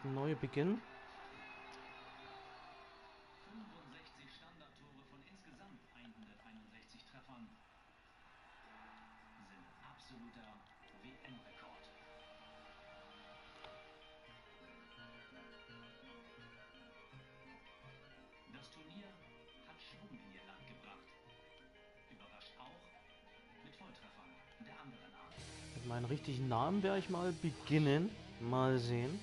Neu beginnen. 65 Standardtore von insgesamt 161 Treffern sind absoluter WM-Rekord. Das Turnier hat Schwung in ihr Land gebracht. Überrascht auch mit Volltreffern der anderen Art. Mit meinem richtigen Namen werde ich mal beginnen. Mal sehen.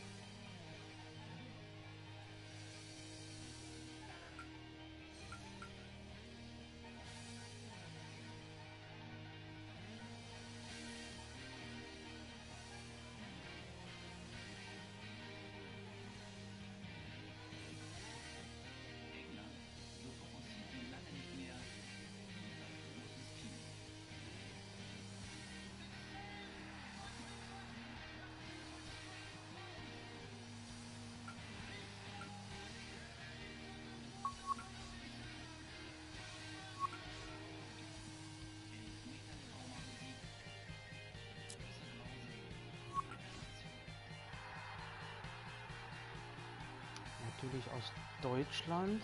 England, so fokussiert wie lange nicht mehr auf ein großes Team. Natürlich aus Deutschland.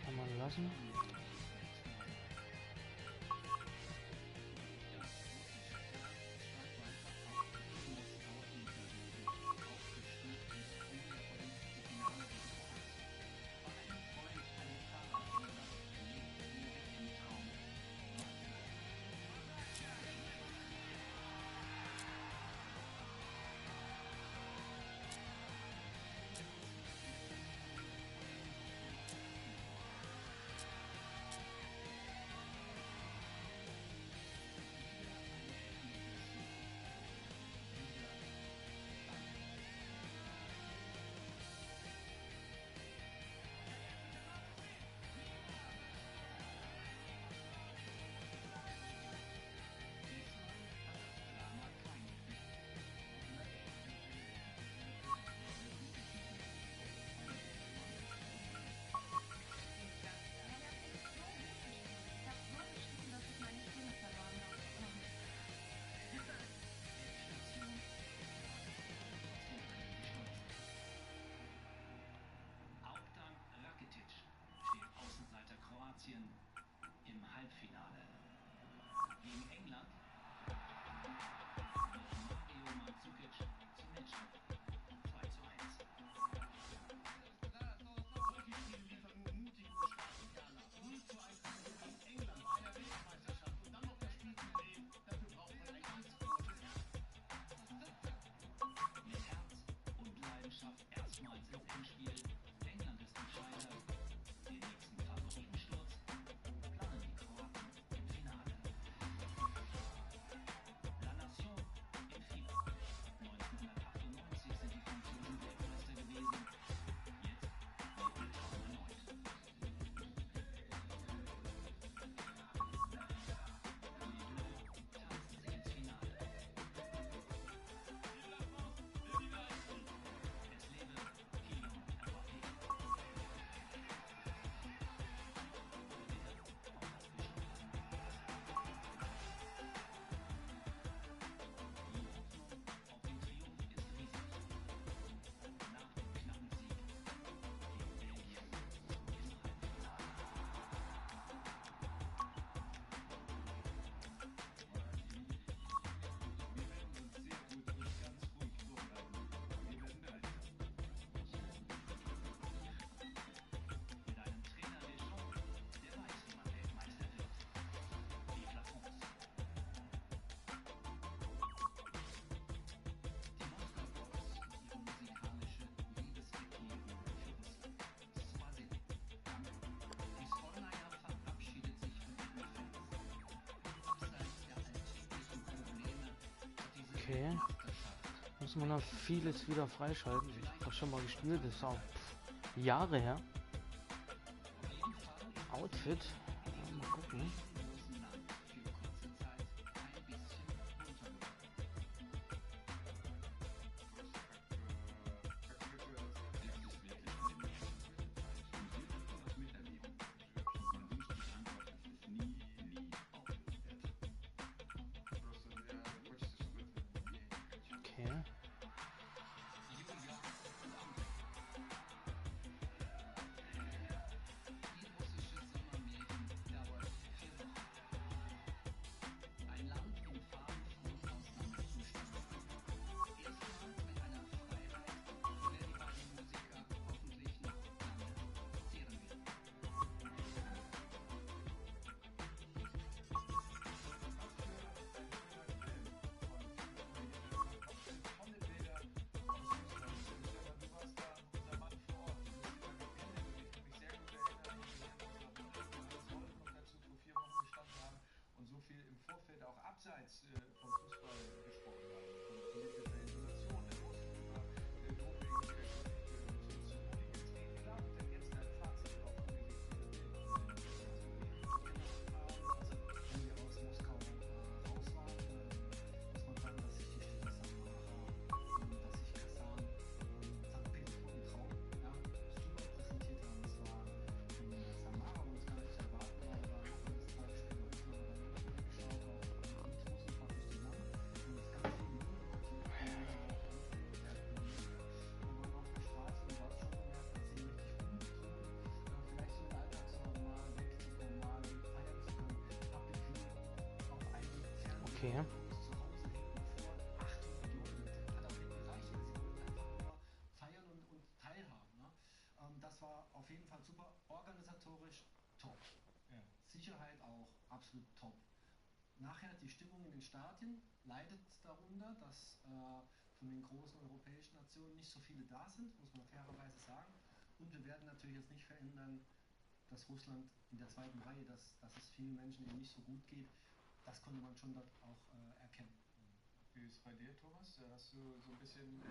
Kann man lassen. Okay. Muss man da vieles wieder freischalten. Ich habe das schon mal gespielt, das ist auch Jahre her. Outfit. Ja, mal gucken. Okay. Abseits vom Fußball gesprochen haben, von politischer Isolation, der Russen über Doping, denn jetzt dein Fazit auch wenn wir aus Moskau raus waren, muss man sagen, dass sich die Städte Samara, dass sich Kasan, St. Petersburg ein Traum, ja, super präsentiert haben. Es war Samara, wo es gar nicht erwarten war, da war noch alles Tagesspiel, da ist man aber dann geschaut auf Okay. Feiern und teilhaben. Ne? Das war auf jeden Fall super. Organisatorisch top. Ja. Sicherheit auch absolut top. Nachher die Stimmung in den Stadien leidet darunter, dass von den großen europäischen Nationen nicht so viele da sind, muss man fairerweise sagen. Und wir werden natürlich jetzt nicht verändern, dass Russland in der zweiten Reihe, dass es vielen Menschen eben nicht so gut geht. Das konnte man schon dort auch erkennen. Wie ist es bei dir, Thomas? Hast du so ein bisschen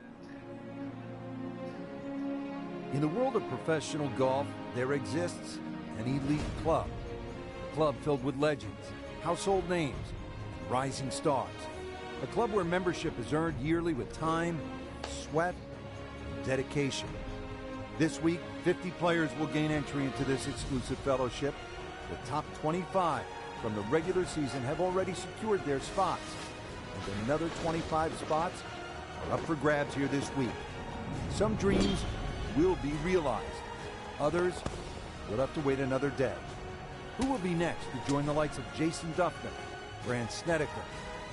In the world of professional golf, there exists an elite club. A club filled with legends, household names, rising stars. A club where membership is earned yearly with time, sweat, and dedication. This week, 50 players will gain entry into this exclusive fellowship. The top 25 from the regular season have already secured their spots, and another 25 spots are up for grabs here this week. Some dreams will be realized. Others will have to wait another day. Who will be next to join the likes of Jason Duffner, Grant Snedeker,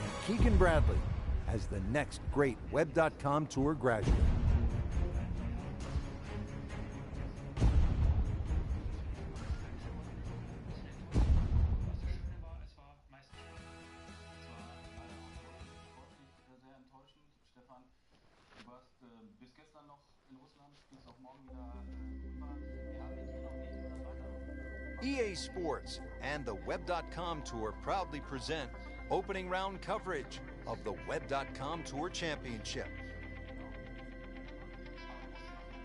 and Keegan Bradley as the next great Web.com Tour graduate? Bis gestern noch in Russland, bis auch morgen wieder rüber. Wir haben mit dir noch Medien und weiter. EA Sports and the Web.com Tour proudly present opening round coverage of the Web.com Tour Championship.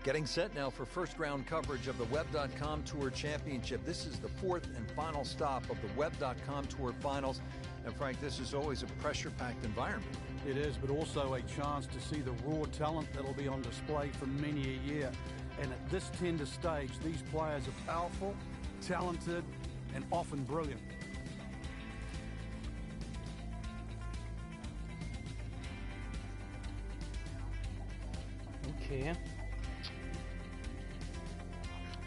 Getting set now for first round coverage of the Web.com Tour Championship. This is the fourth and final stop of the Web.com Tour Finals. And Frank, this is always a pressure-packed environment. It is, but also a chance to see the raw talent that'll be on display for many a year. And at this tender stage, these players are powerful, talented, and often brilliant. Okay.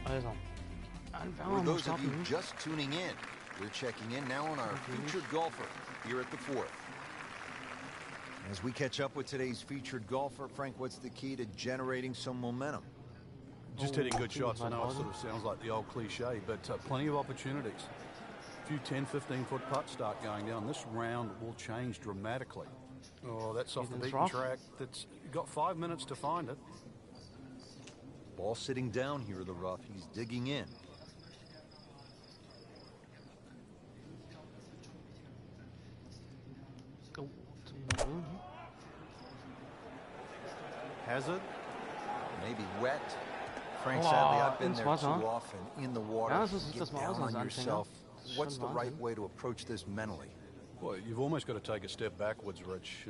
Also, dann werden For wir mal those of you starten. just tuning in, we're checking in now on our featured golfer here at the fourth. As we catch up with today's featured golfer, Frank, what's the key to generating some momentum? Just hitting good Oh, shots. I know it sort of sounds like the old cliche, but plenty of opportunities. A few 10, 15-foot putts start going down. This round will change dramatically. Oh, that's off the Ethan's beaten rough. track. That's got 5 minutes to find it. Ball sitting down here in the rough. He's digging in. Oh, zum Null. hazard. Maybe wet. Frank, sadly, I've been ins there too Wasser. often in the water. Ja, so sieht Get das mal aus down als on Anfänger. yourself. Das ist What's the schon right Wahnsinn. way to approach this mentally? Well, you've almost got to take a step backwards, Rich.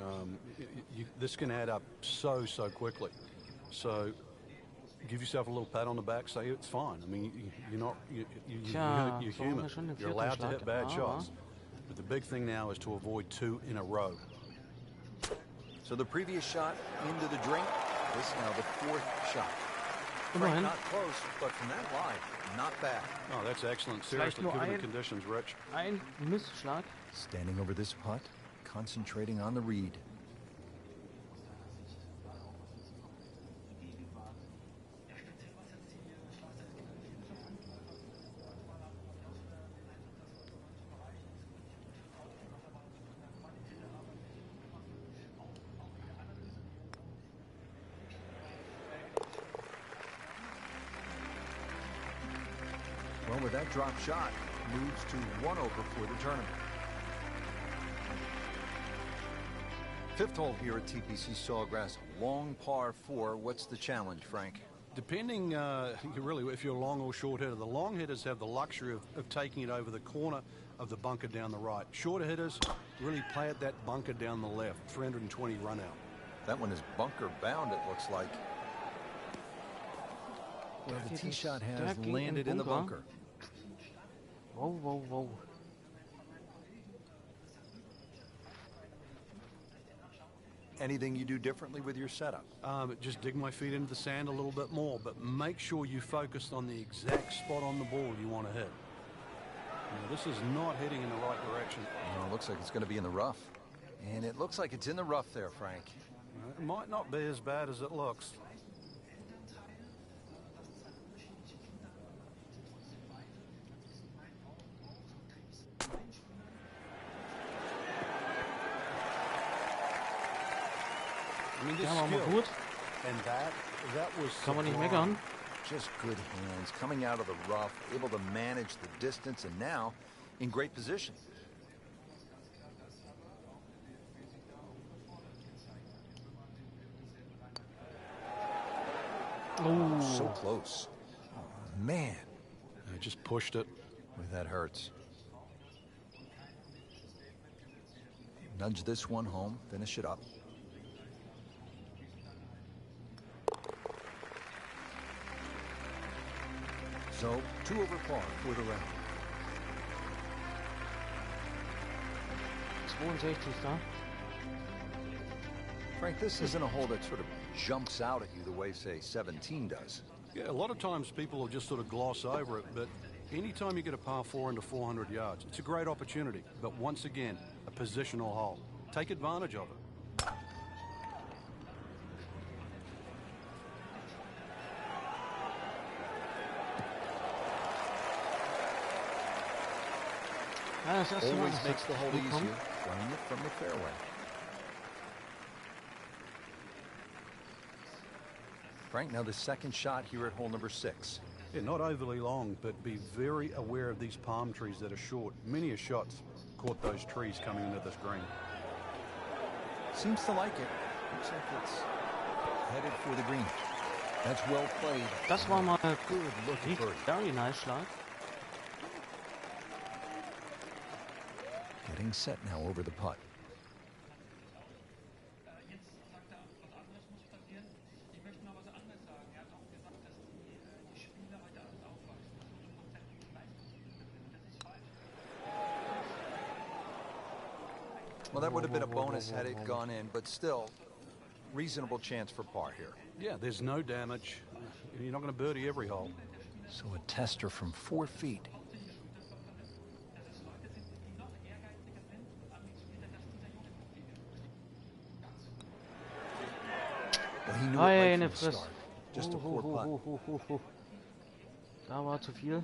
This can add up so quickly. So give yourself a little pat on the back, say it's fine. I mean, Tja, you're so haben wir human. schon den You're vierten allowed to Schlag. hit bad Aber shots. But the big thing now is to avoid 2 in a row. So the previous shot into the drink. This now the 4th shot. Frank, immerhin. not close, but from that line, not bad. Oh, that's excellent. Vielleicht Seriously, nur given the ein- conditions, Rich. Ein Missschlag. Standing over this putt, concentrating on the read. Well, with that drop shot, moves to 1 over for the tournament. 5th hole here at TPC Sawgrass, long par 4. What's the challenge, Frank? Depending, really, if you're a long or short hitter, the long hitters have the luxury of taking it over the corner of the bunker down the right. Shorter hitters really play at that bunker down the left, 320 run out. That one is bunker bound, it looks like. Well, the geht tee es shot has stark gegen landed den in the Bunker. bunker. Wow. Anything you do differently with your setup? Just dig my feet into the sand a little bit more, but make sure you focus on the exact spot on the ball you want to hit. Now, this is not heading in the right direction. Well, it looks like it's going to be in the rough. And it looks like it's in the rough there, Frank. It might not be as bad as it looks. I mean, this Ja, war mal skill, gut. and that was Kann man nicht sublime. meckern. Just good hands, coming out of the rough, able to manage the distance, and now in great position. Oh, So close. Oh, man. I just pushed it. Boy, that hurts. Nudge this one home, finish it up. So, 2 over par for the round. 62. Frank, this isn't a hole that sort of jumps out at you the way, say, 17 does. Yeah, a lot of times people will just sort of gloss over it, but anytime you get a par 4 into 400 yards, it's a great opportunity. But once again, a positional hole. Take advantage of it. Ja, das erste Mal, Always dass makes the hole gut kommt. easier, playing it from the fairway. Frank, now the second shot here at hole number 6. Yeah, not overly long, but be very aware of these palm trees that are short. Many a shot's caught those trees coming into this green. Seems to like it. Looks like it's headed for the green. That's well played. Das war mal Good looking birdie. very nice Schlag. Getting set now over the putt. Jetzt sagt er, was anderes muss passieren. Ich möchte noch was anderes sagen. Er hat auch gesagt, dass die Spieler heute alles aufweisen, dass 100% Leistung. Das ist falsch. Well, that would have been a bonus had it gone in, but still, reasonable chance for par here. Yeah, there's no damage. You're not going to birdie every hole. So a tester from 4 feet. Well, he knew it right Meine from the Fresse. start. Just a poor putt. Da war zu viel.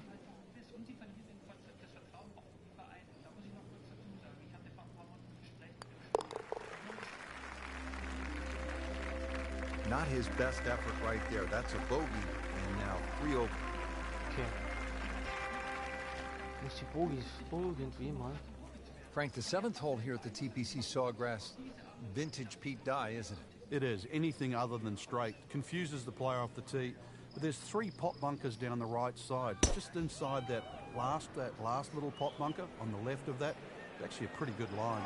Not his best effort right there. That's a bogey, and now 3 over. Okay. Nicht die Bogies. Irgendwie mal. Frank, the 7th hole here at the TPC Sawgrass, vintage Pete Dye, isn't it? It is. Anything other than straight confuses the player off the tee. But there's 3 pot bunkers down the right side. Just inside that last little pot bunker on the left of that. It's actually a pretty good line.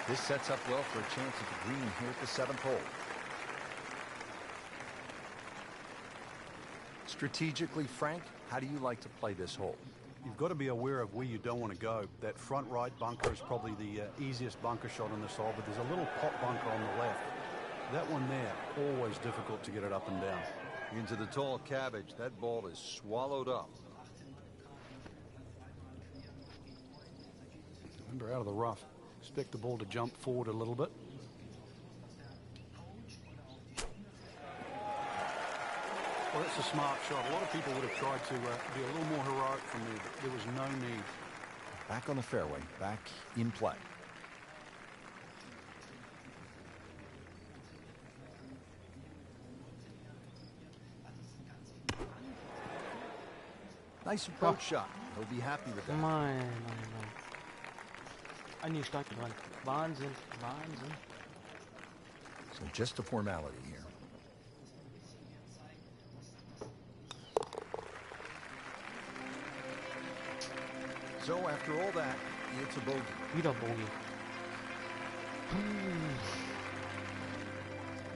This sets up well for a chance at the green here at the 7th hole. Strategically, Frank, how do you like to play this hole? You've got to be aware of where you don't want to go. That front right bunker is probably the easiest bunker shot on this hole, but there's a little pot bunker on the left. That one there, always difficult to get it up and down. Into the tall cabbage. That ball is swallowed up. Remember, out of the rough. Expect the ball to jump forward a little bit. Well, that's a smart shot. A lot of people would have tried to be a little more heroic from there, but there was no need. Back on the fairway, back in play. Nice approach shot. He'll be happy with that. Mein. An die Stange dran. Wahnsinn, Wahnsinn. So just a formality here. So after all that, it's a bogey. Wieder Bogey.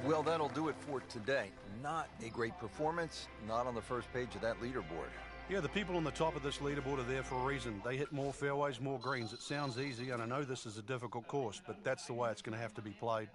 Well, that'll do it for today. Not a great performance, not on the first page of that leaderboard. Yeah, the people on the top of this leaderboard are there for a reason. They hit more fairways, more greens. It sounds easy, and I know this is a difficult course, but that's the way it's going to have to be played.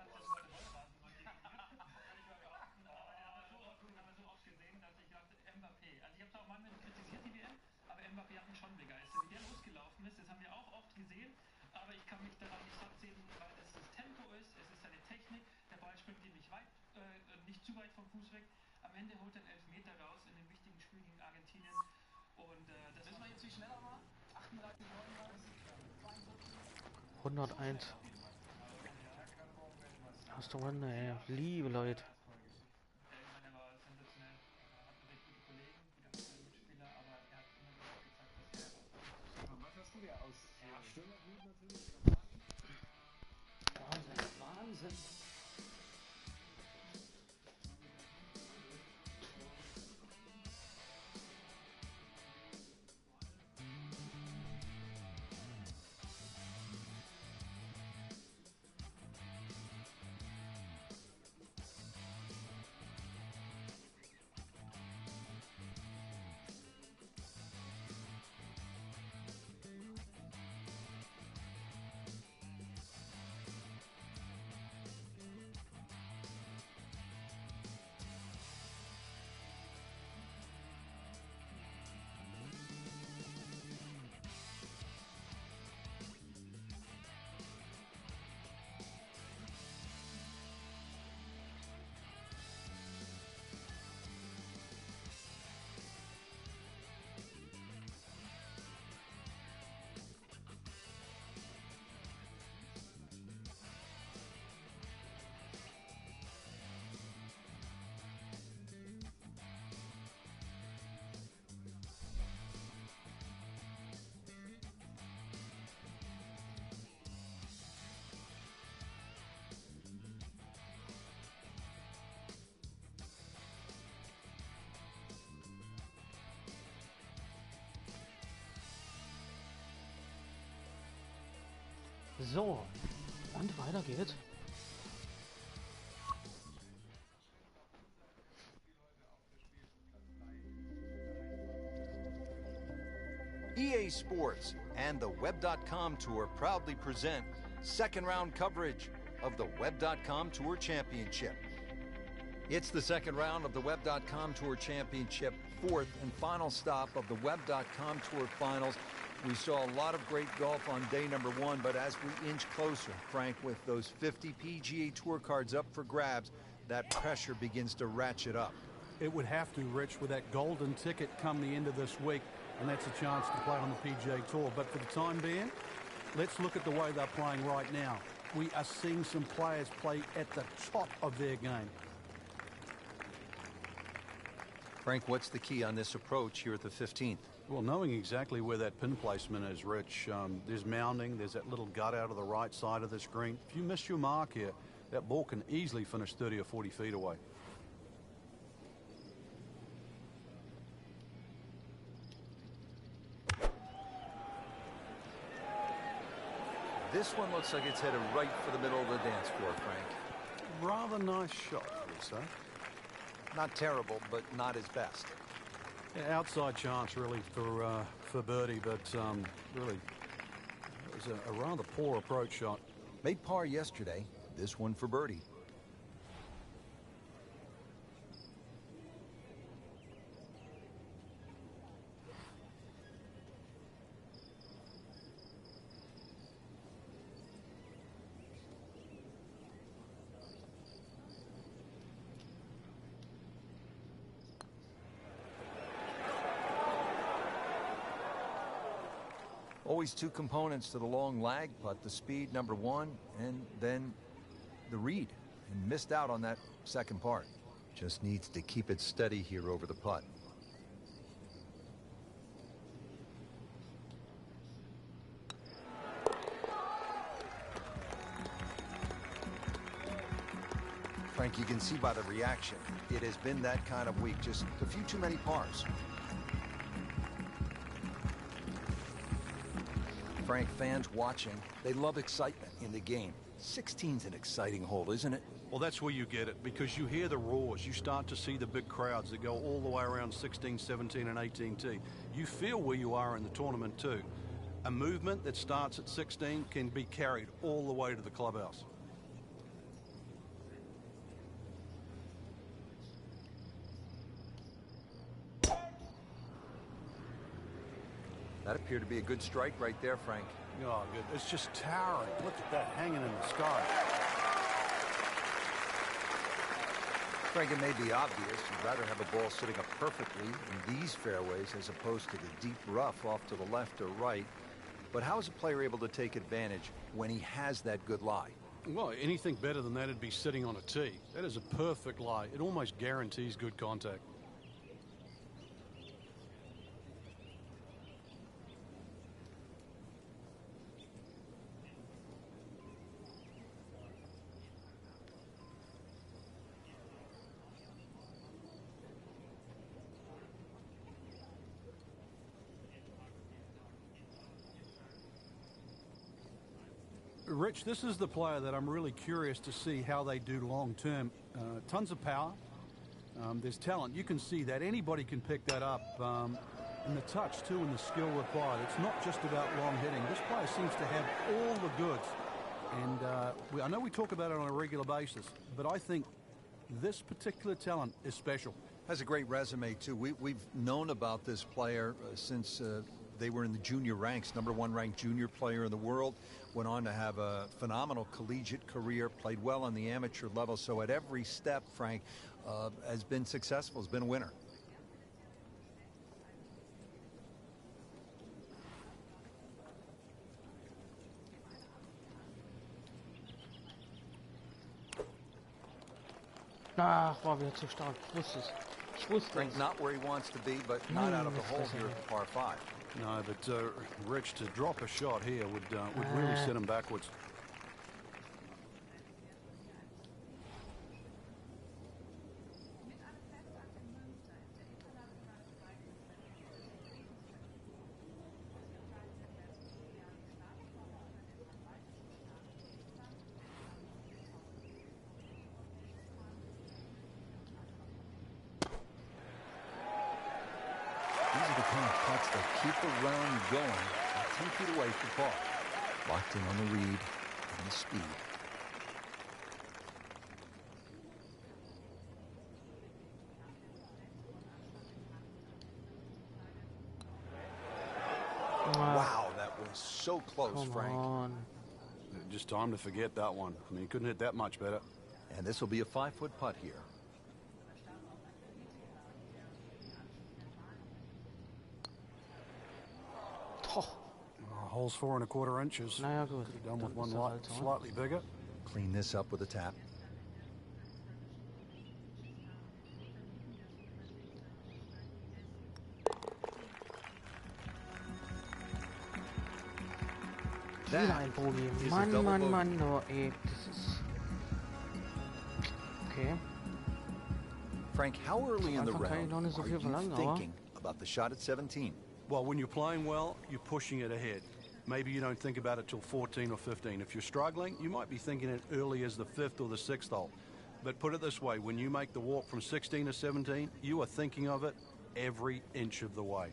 Nicht zu weit vom Fuß weg. Am Ende holt er einen Elfmeter raus in dem wichtigen Spiel gegen Argentinien. Und das war jetzt viel schneller mal. 38, 39, 101. Hast du Runde, ey. Liebe Leute. der war sensationell. Hat wirklich gute Kollegen, gute Mitspieler, aber er hat immer wieder gezeigt, dass er... Was hast du dir aus Stürmerblut natürlich? Wahnsinn, Wahnsinn. So, und weiter geht's. EA Sports and the Web.com Tour proudly present second round coverage of the Web.com Tour Championship. It's the second round of the Web.com Tour Championship, fourth and final stop of the Web.com Tour Finals. We saw a lot of great golf on day number one, but as we inch closer, Frank, with those 50 PGA Tour cards up for grabs, that pressure begins to ratchet up. It would have to, Rich, with that golden ticket come the end of this week, and that's a chance to play on the PGA Tour. But for the time being, let's look at the way they're playing right now. We are seeing some players play at the top of their game. Frank, what's the key on this approach here at the 15th? Well, knowing exactly where that pin placement is, Rich, there's mounding, there's that little gut out of the right side of this green. If you miss your mark here, that ball can easily finish 30 or 40 feet away. This one looks like it's headed right for the middle of the dance floor, Frank. Rather nice shot, I would say. Not terrible, but not his best. Yeah, outside chance, really, for birdie, but really, it was a rather poor approach shot. Made par yesterday. This one for birdie. Always two components to the long lag putt, the speed, number one, and then the read. And missed out on that second part. Just needs to keep it steady here over the putt. Frank, you can see by the reaction, it has been that kind of week. Just a few too many pars. Frank, fans watching, they love excitement in the game. 16's an exciting hole, isn't it? Well, that's where you get it, because you hear the roars. You start to see the big crowds that go all the way around 16, 17, and 18T. You feel where you are in the tournament, too. A movement that starts at 16 can be carried all the way to the clubhouse. That appeared to be a good strike right there, Frank. Oh, good. It's just towering. Look at that hanging in the sky. Frank, it may be obvious. You'd rather have a ball sitting up perfectly in these fairways as opposed to the deep rough off to the left or right. But how is a player able to take advantage when he has that good lie? Well, anything better than that would be sitting on a tee. That is a perfect lie. It almost guarantees good contact. Rich, this is the player that I'm really curious to see how they do long term. Tons of power. There's talent. You can see that anybody can pick that up. And the touch, too, and the skill required. It's not just about long hitting. This player seems to have all the goods. And I know we talk about it on a regular basis, but I think this particular talent is special. Has a great resume, too. We've known about this player since they were in the junior ranks. #1 ranked junior player in the world. Went on to have a phenomenal collegiate career. Played well on the amateur level. So at every step, Frank, has been successful. Has been a winner. Ach, war wieder zu stark. Ich wusste es. Ich wusste Frank, es. not where he wants to be, but not out of the hole here at par 5. No, but Rich, to drop a shot here would really send him backwards. Keep the round going, 10 feet away from par. Locked in on the read and the speed. Wow, that was so close, Come Frank. on. Just time to forget that one. I mean, he couldn't hit that much better. And this will be a 5-foot putt here. Hole's 4 1/4 inches. Naja, gut. Could have done with Dann one ist er halt so. slightly bigger. Clean this up with a tap. Wieder That ein Bogey. is a Mann, double Mann, bogey. Mann, oh, ey, das ist... Okay. Frank, how early in the Anfang kann ich round noch nicht so are viel you verlangen, aber... thinking about the shot at 17? Well, when you're playing well, you're pushing it ahead. Maybe you don't think about it till 14 or 15. If you're struggling, you might be thinking it early as the 5th or the 6th hole. But put it this way, when you make the walk from 16 to 17, you are thinking of it every inch of the way.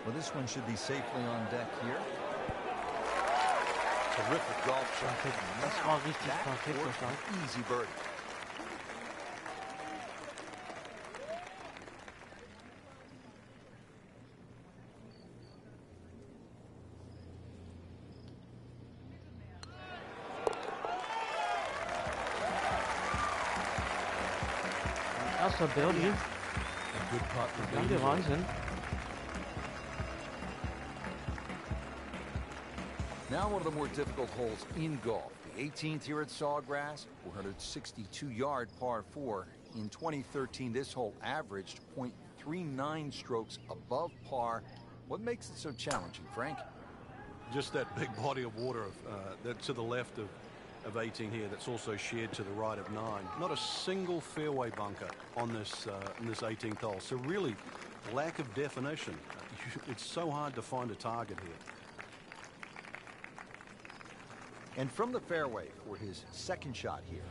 Well, this one should be safely on deck here. Terrific golf shot. Das war richtig That perfekt, worked der an Schlag. easy birdie. Erster Birdie. A good putt would be Danke, easy. Wahnsinn. Now one of the more difficult holes in golf. The 18th here at Sawgrass, 462-yard par 4. In 2013, this hole averaged .39 strokes above par. What makes it so challenging, Frank? Just that big body of water that to the left of 18 here that's also shared to the right of 9. Not a single fairway bunker on this in this 18th hole. So really, lack of definition. It's so hard to find a target here. And from the fairway for his second shot here.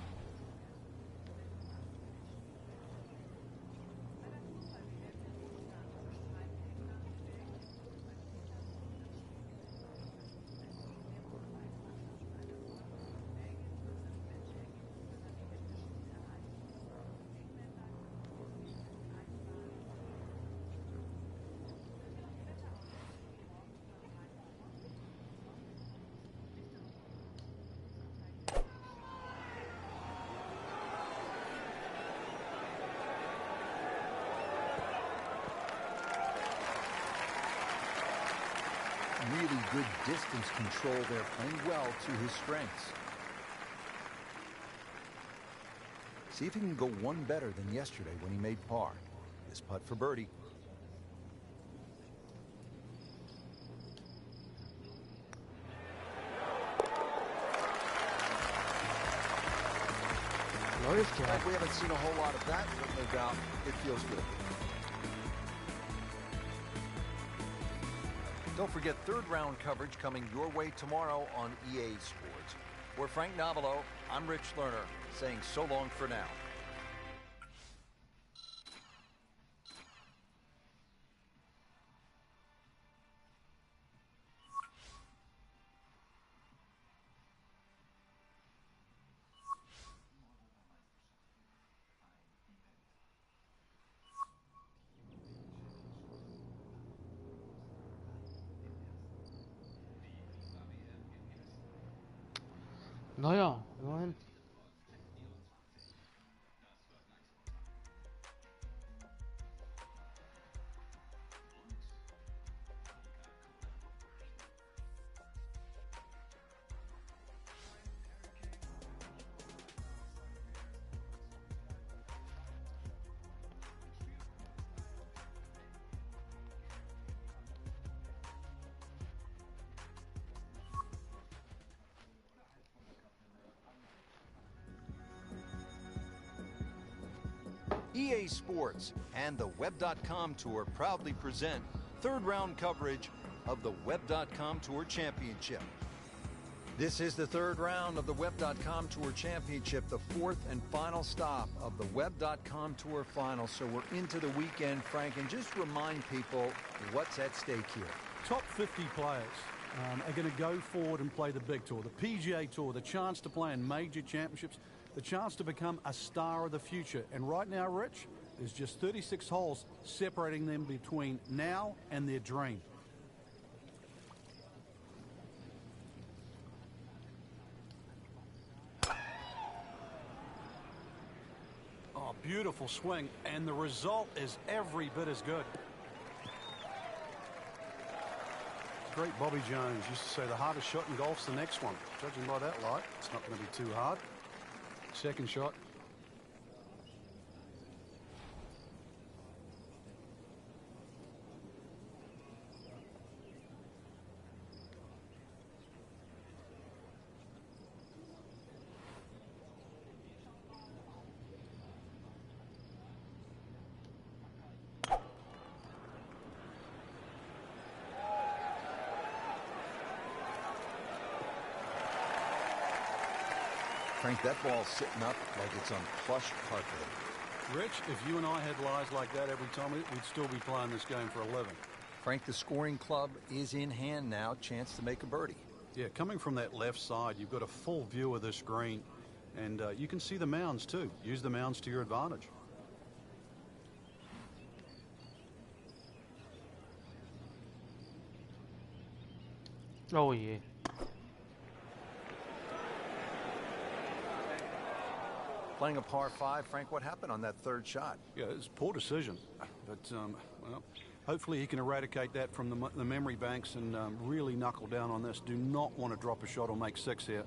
Really good distance control there, playing well to his strengths. See if he can go one better than yesterday when he made par. This putt for birdie. Läuft ja. We haven't seen a whole lot of that, but no doubt it feels good. Don't forget third round coverage coming your way tomorrow on EA Sports. For Frank Navalo, I'm Rich Lerner, saying so long for now. Naja, immerhin. EA Sports and the Web.com Tour proudly present third round coverage of the Web.com Tour Championship. This is the third round of the Web.com Tour Championship, the fourth and final stop of the Web.com Tour Finals. So we're into the weekend, Frank, and just remind people what's at stake here. Top 50 players are going to go forward and play the big tour, the PGA Tour, the chance to play in major championships, the chance to become a star of the future. And right now, Rich, there's just 36 holes separating them between now and their dream. Oh, beautiful swing, and the result is every bit as good. Great Bobby Jones used to say the hardest shot in golf's the next one. Judging by that light, it's not going to be too hard. Second shot. Frank, that ball's sitting up like it's on plush carpet. Rich, if you and I had lies like that every time, we'd still be playing this game for 11. Frank, the scoring club is in hand now. Chance to make a birdie. Yeah, coming from that left side, you've got a full view of this green. And you can see the mounds, too. Use the mounds to your advantage. Oh, yeah. Playing a par 5, Frank, what happened on that third shot? Yeah, it's a poor decision. But, well, hopefully he can eradicate that from the memory banks and really knuckle down on this. Do not want to drop a shot or make 6 here.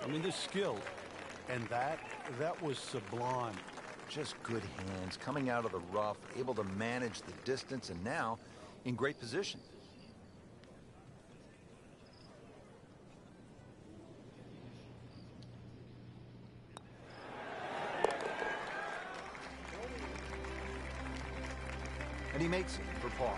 I mean, this skill and that was sublime. Just good hands, coming out of the rough, able to manage the distance, and now in great position. And he makes it for par.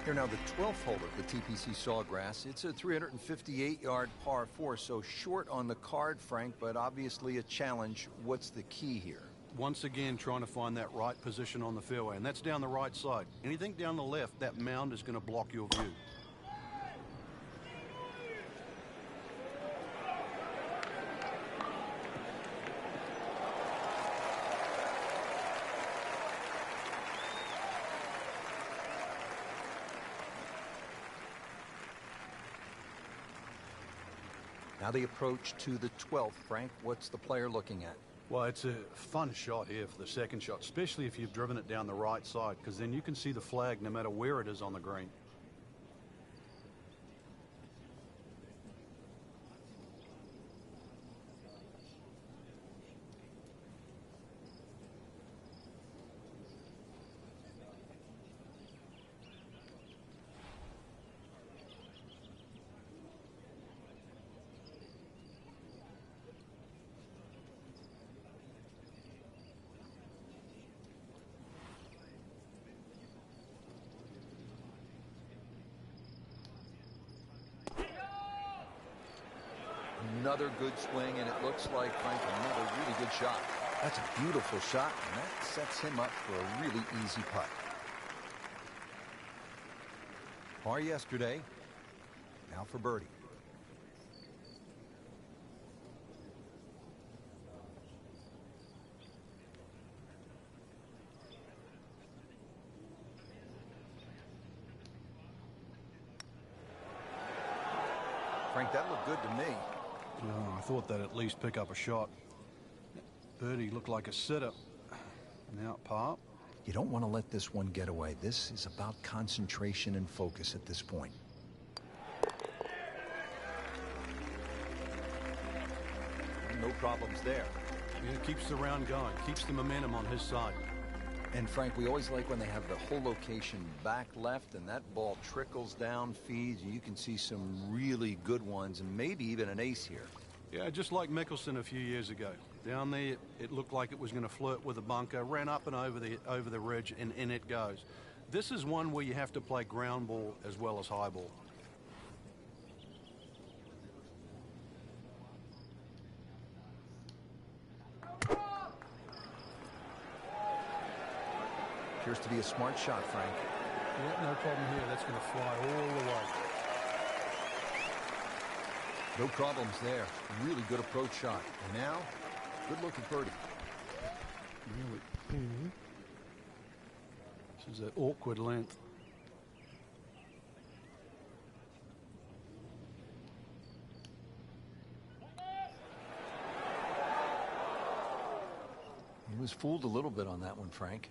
Here now, the 12th hole at the TPC Sawgrass. It's a 358-yard par 4, so short on the card, Frank, but obviously a challenge. What's the key here? Once again, trying to find that right position on the fairway, and that's down the right side. Anything down the left, that mound is going to block your view. Now the approach to the 12th, Frank. What's the player looking at? Well, it's a fun shot here for the second shot, especially if you've driven it down the right side, because then you can see the flag no matter where it is on the green. Another good swing, and it looks like, Frank, another really good shot. That's a beautiful shot, and that sets him up for a really easy putt. Par yesterday, now for birdie. Frank, that looked good to me. Oh, I thought they'd at least pick up a shot. Birdie looked like a sitter. Now par. You don't want to let this one get away. This is about concentration and focus at this point. No problems there. Yeah, keeps the round going, keeps the momentum on his side. And Frank, we always like when they have the whole location back left and that ball trickles down, feeds. You can see some really good ones and maybe even an ace here. Yeah, just like Mickelson a few years ago. Down there, it looked like it was going to flirt with a bunker, ran up and over the ridge, and in it goes. This is one where you have to play ground ball as well as high ball. Appears to be a smart shot, Frank. Yeah, no problem here. That's going to fly all the way. No problems there. Really good approach shot. And now, good look at birdie. Really. This is an awkward length. He was fooled a little bit on that one, Frank.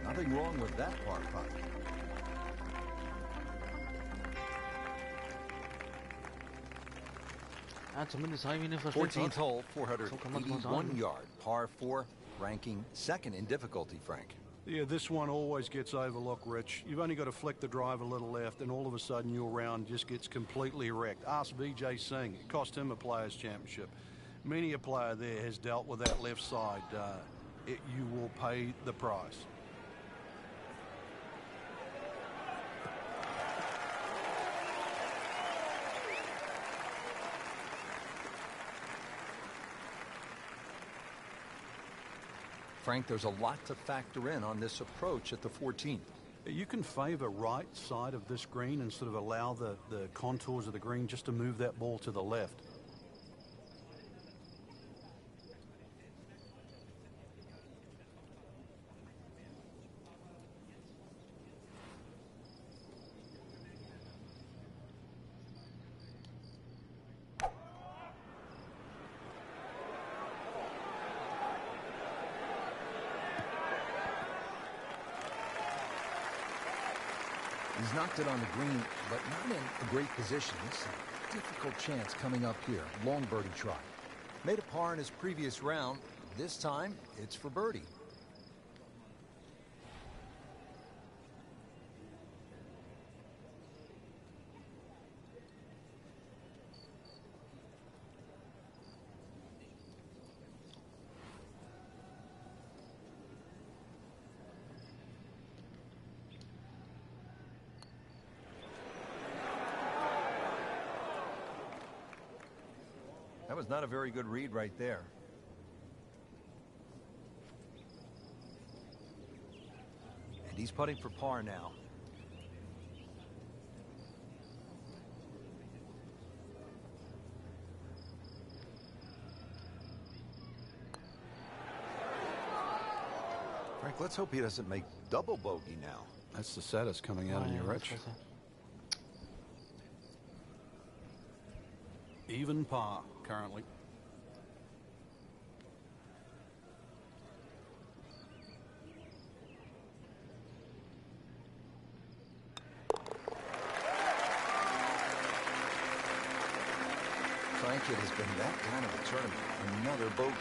Nothing wrong with that par putt. Ja, zumindest habe ich ihn nicht versteckt. 14th hole, So kann man's mal 481 sagen. yard, par 4, ranking second in difficulty, Frank. Yeah, this one always gets overlooked, Rich. You've only got to flick the drive a little left, and all of a sudden your round just gets completely wrecked. Ask Vijay Singh. It cost him a Players' Championship. Many a player there has dealt with that left side. You will pay the price. Frank, there's a lot to factor in on this approach at the 14th. You can favor right side of this green and sort of allow the contours of the green just to move that ball to the left. He's knocked it on the green, but not in a great position. It's a difficult chance coming up here. Long birdie try. Made a par in his previous round. This time, it's for birdie. That was not a very good read right there. And he's putting for par now. Frank, let's hope he doesn't make double bogey now. That's the saddest coming out on you, Rich. Even par currently. Frank, it has been that kind of a tournament. Another bogey.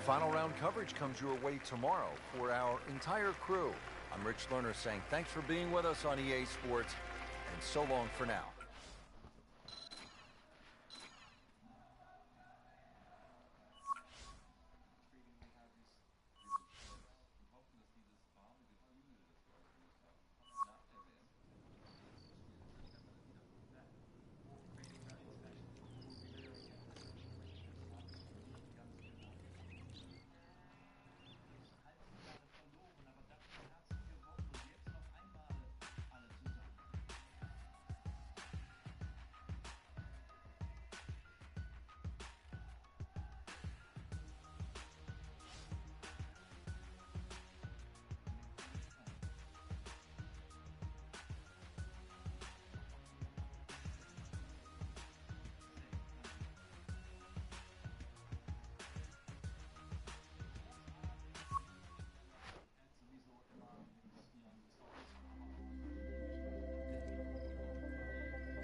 Final round coverage comes your way tomorrow for our entire crew. I'm Rich Lerner saying thanks for being with us on EA Sports, and so long for now.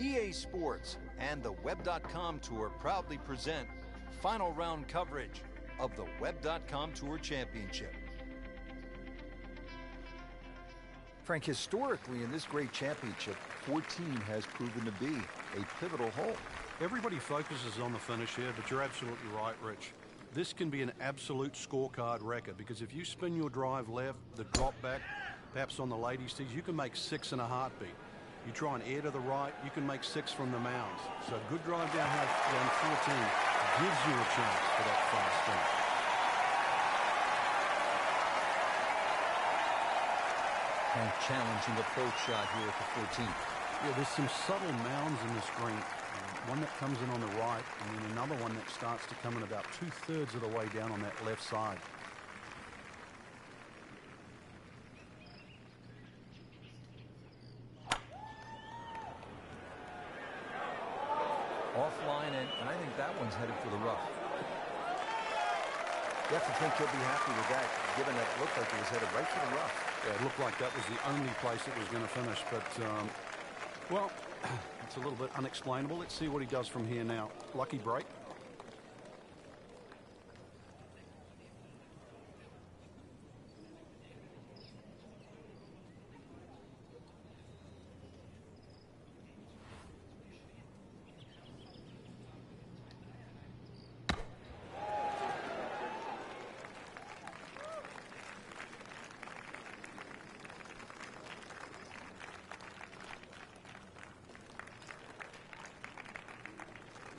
EA Sports and the Web.com Tour proudly present final round coverage of the Web.com Tour Championship. Frank, historically in this great championship, 14 has proven to be a pivotal hole. Everybody focuses on the finish here, but you're absolutely right, Rich. This can be an absolute scorecard record because if you spin your drive left, the drop back, perhaps on the ladies' tees, you can make 6 in a heartbeat. You try and air to the right, you can make 6 from the mounds. So good drive down 14 gives you a chance for that 5. Frank challenging approach shot here at the 14th. Yeah, there's some subtle mounds in this green. One that comes in on the right, and then another one that starts to come in about 2/3 of the way down on that left side. Offline, and I think that one's headed for the rough. You have to think he'll be happy with that, given that it looked like it was headed right for the rough. Yeah, it looked like that was the only place it was going to finish, but, well, it's a little bit unexplainable. Let's see what he does from here now. Lucky break.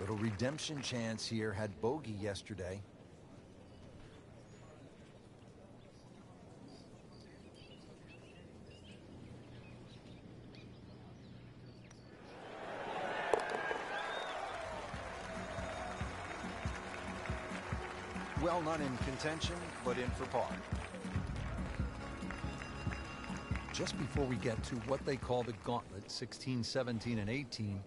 Little redemption chance here. Had bogey yesterday. Well, not in contention, but in for par. Just before we get to what they call the gauntlet, 16, 17, and 18,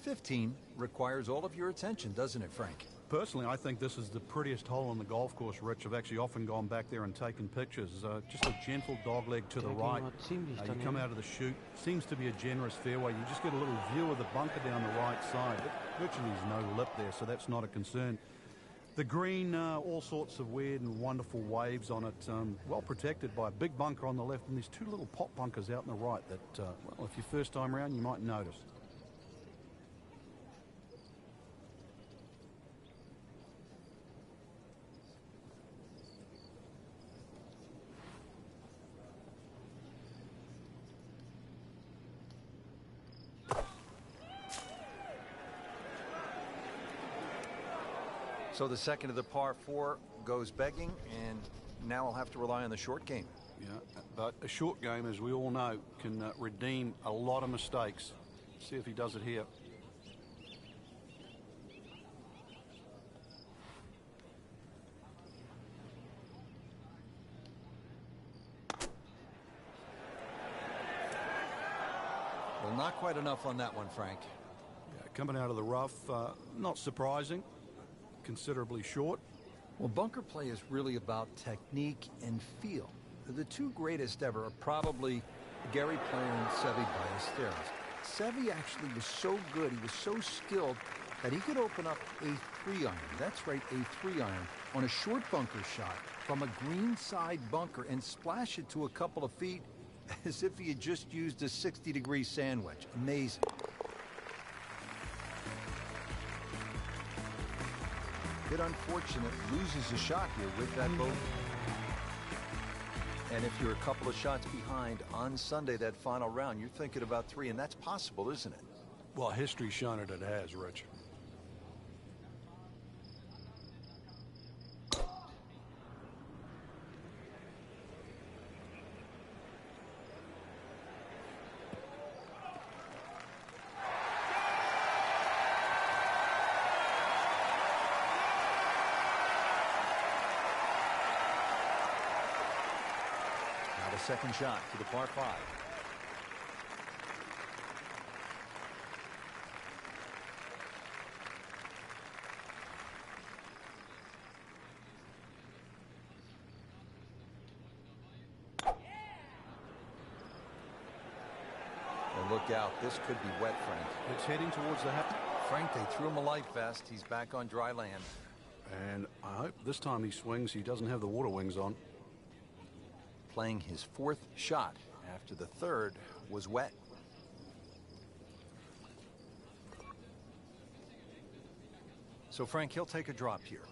15 requires all of your attention, doesn't it, Frank? Personally, I think this is the prettiest hole on the golf course, Rich. I've actually often gone back there and taken pictures. Just a gentle dogleg to the right. You come out of the chute. Seems to be a generous fairway. You just get a little view of the bunker down the right side. But virtually there's no lip there, so that's not a concern. The green, all sorts of weird and wonderful waves on it. Well protected by a big bunker on the left, and there's two little pop bunkers out on the right that, well, if you're first time around, you might notice. So the second of the par 4 goes begging, and now I'll have to rely on the short game. Yeah, but a short game, as we all know, can redeem a lot of mistakes. See if he does it here. Well, not quite enough on that one, Frank. Yeah, coming out of the rough, not surprising. Considerably short. Well, bunker play is really about technique and feel. The two greatest ever are probably Gary Player and Seve Ballesteros. Seve actually was so good, he was so skilled, that he could open up a 3-iron, that's right, a 3-iron, on a short bunker shot from a green side bunker and splash it to a couple of feet as if he had just used a 60-degree sand wedge. Amazing. Bit unfortunate, loses a shot here with that bogey. And if you're a couple of shots behind on Sunday, that final round, you're thinking about 3, and that's possible, isn't it? Well, history's shown it has, Rich. Second shot to the par 5. And look out, this could be wet, Frank. It's heading towards the hat. Frank, they threw him a life vest. He's back on dry land. And I hope this time he swings, he doesn't have the water wings on. Playing his 4th shot after the 3rd was wet. So, Frank, he'll take a drop here.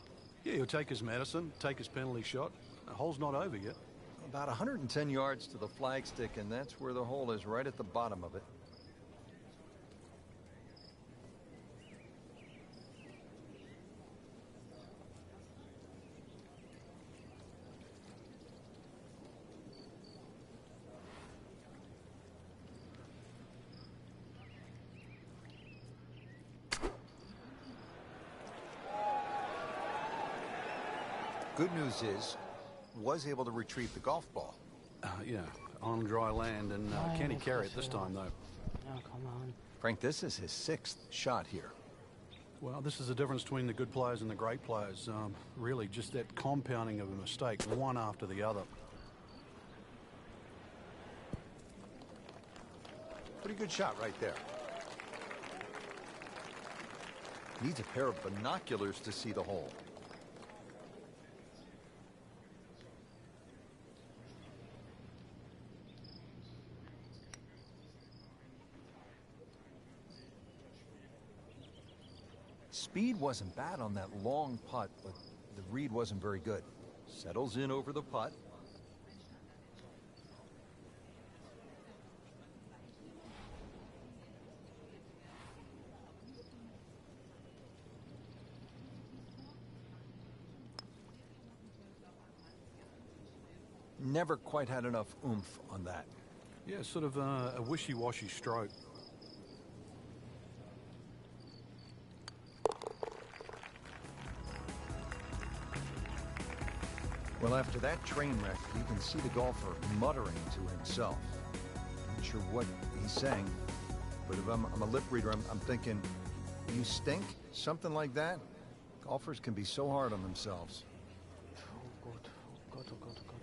Yeah, he'll take his medicine, take his penalty shot. The hole's not over yet. About 110 yards to the flagstick, and that's where the hole is, right at the bottom of it. Good news is, was able to retrieve the golf ball. Yeah, on dry land, and can he carry it this time, though? Ja, come on. Frank, this is his 6th shot here. Well, this is the difference between the good players and the great players. Really, just that compounding of a mistake, one after the other. Pretty good shot right there. Needs a pair of binoculars to see the hole. Speed wasn't bad on that long putt, but the read wasn't very good. Settles in over the putt. Never quite had enough oomph on that. Yeah, sort of a wishy-washy stroke. Well, after that train wreck, you can see the golfer muttering to himself. Not sure what he's saying, but if I'm a lip reader, I'm thinking, you stink? Something like that? Golfers can be so hard on themselves. Oh Gott, oh Gott, oh Gott, oh Gott.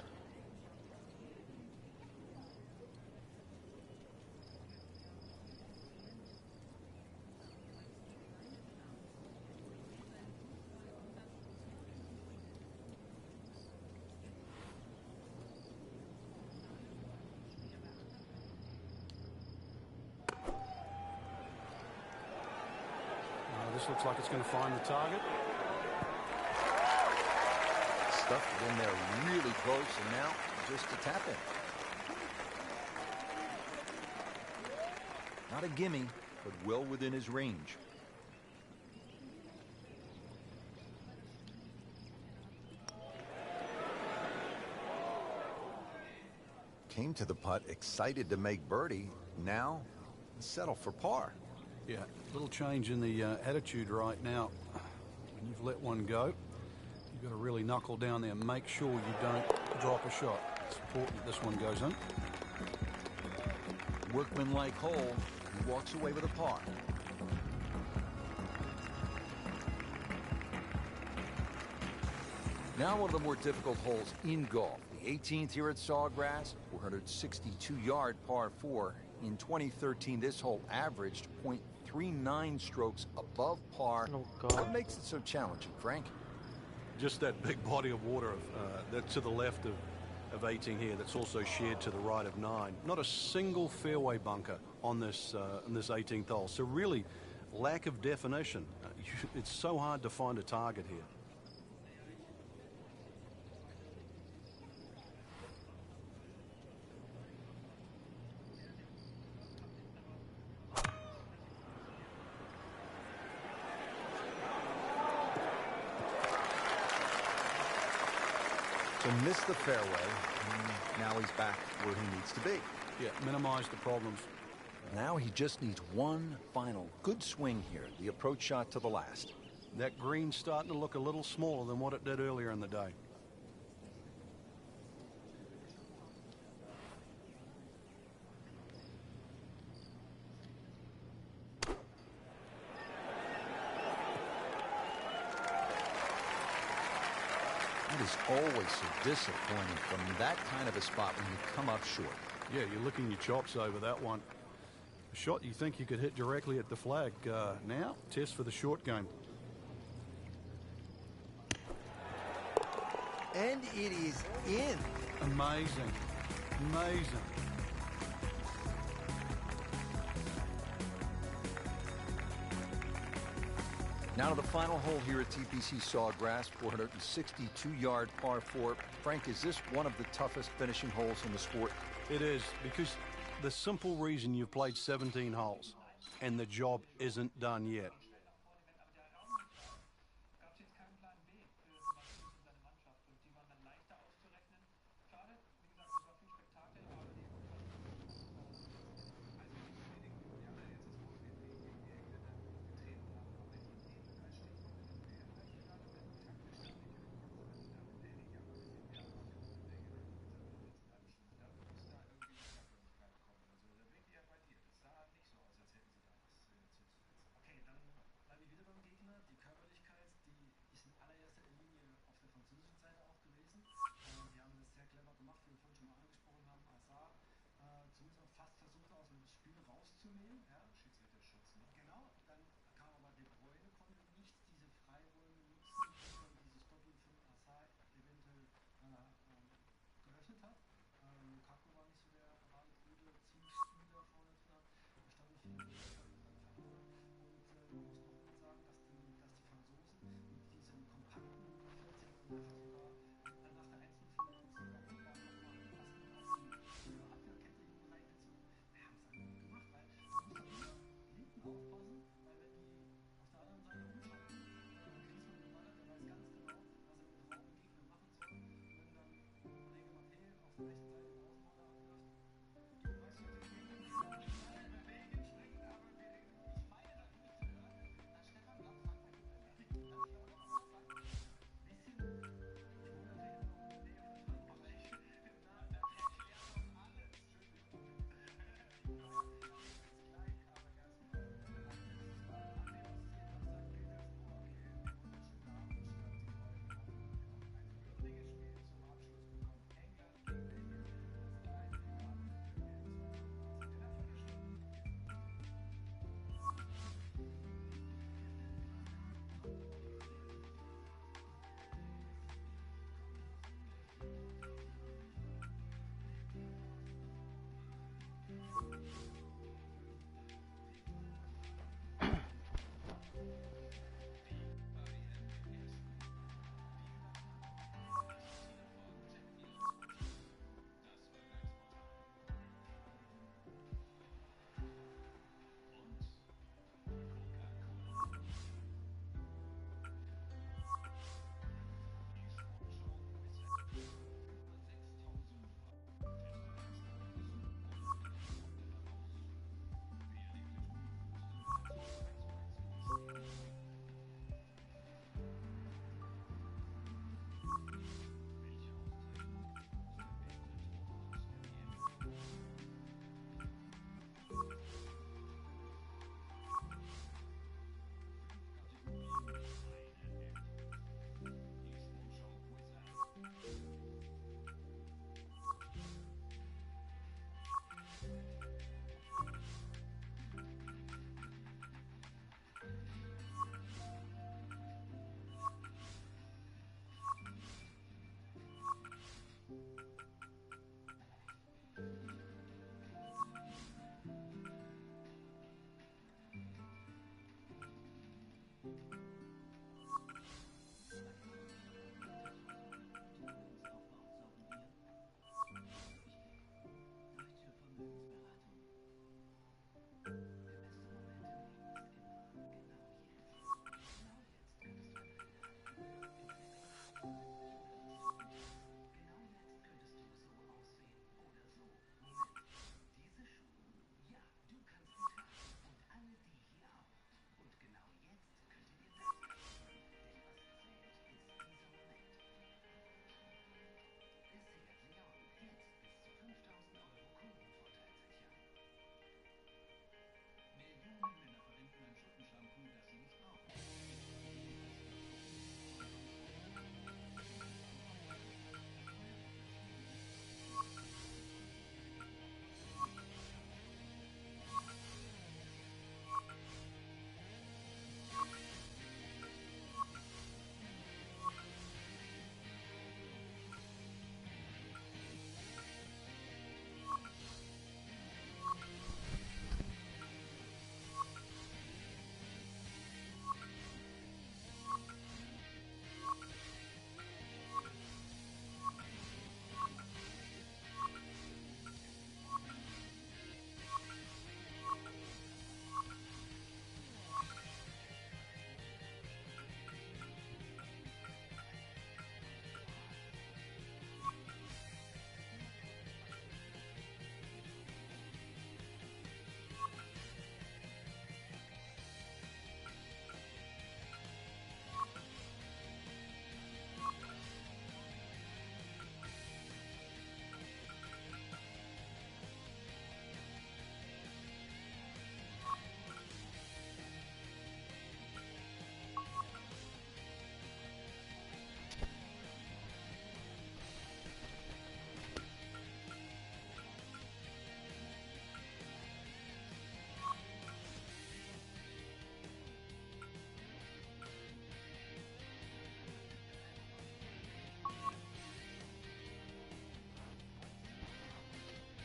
This looks like it's going to find the target. Stuffed it in there really close, and now just a tap in. Not a gimme, but well within his range. Came to the putt excited to make birdie. Now settle for par. Yeah, a little change in the attitude right now. When you've let one go, you've got to really knuckle down there and make sure you don't drop a shot. It's important that this one goes in. Workmanlike hole. He walks away with a par. Now one of the more difficult holes in golf. The 18th here at Sawgrass, 462-yard par 4. In 2013, this hole averaged .39 strokes above par. Oh, God. What makes it so challenging, Frank? Just that big body of water that's to the left of 18 here, that's also shared to the right of 9. Not a single fairway bunker on this 18th hole. So really, lack of definition. It's so hard to find a target here. So missed the fairway, and now he's back where he needs to be. Yeah, minimize the problems. Now he just needs one final good swing here, the approach shot to the last. That green's starting to look a little smaller than what it did earlier in the day. It is always so disappointing from that kind of a spot when you come up short. Yeah, you're licking your chops over that one. A shot you think you could hit directly at the flag. Now, test for the short game. And it is in. Amazing. Amazing. Now to the final hole here at TPC Sawgrass, 462-yard par 4. Frank, is this one of the toughest finishing holes in the sport? It is, because the simple reason you've played 17 holes and the job isn't done yet. Gab es jetzt keinen Plan B für Martinez und seine Mannschaft und die waren dann leichter auszurechnen. Schade, wie gesagt, es war viel Spektakel, aber die nehmen, ja, Schiedsrichterschutz, ne? Genau, dann kam aber De Bruyne, konnte nicht diese Freiräume nutzen, die dann dieses Doppel von Assar eventuell geöffnet hat. Lukaku war nicht so der allroute Zielspieler vorne drin hat. Da standen viele dann verloren. Und man muss nochmal sagen, dass die Franzosen mit diesem kompakten 14er sogar nach der 1:0 sogar nochmal ihre Abwehrkette hinten reingezogen. Wir haben es dann gut gemacht, weil man muss doch immer hinten aufpassen, weil wenn die auf der anderen Seite umschalten, Griezmann den Ball hat, der weiß ganz genau, was er mit Raum im Gegner machen soll. Und wenn dann Kollege Mappé auf der rechten Seite den Außenbahn abwirft, du weißt, was ich meine, alle bewegen, springen, aber ich meine da Mitte, ja, dass Stefan ganz einfach bisschen, ich wohne natürlich auch in der Nähe von Frankreich, da erklärt man alles, Entschuldigung, ist jetzt gleich, aber erstmal an die Ostsee nach St. Petersburg in den wunderschönen Hafenstadt, die heute auch ein würdiges Spiel zum Abschluss bekommt. England gegen Belgien, das Alleinfinale der WM 2018 in der Viertelstunde.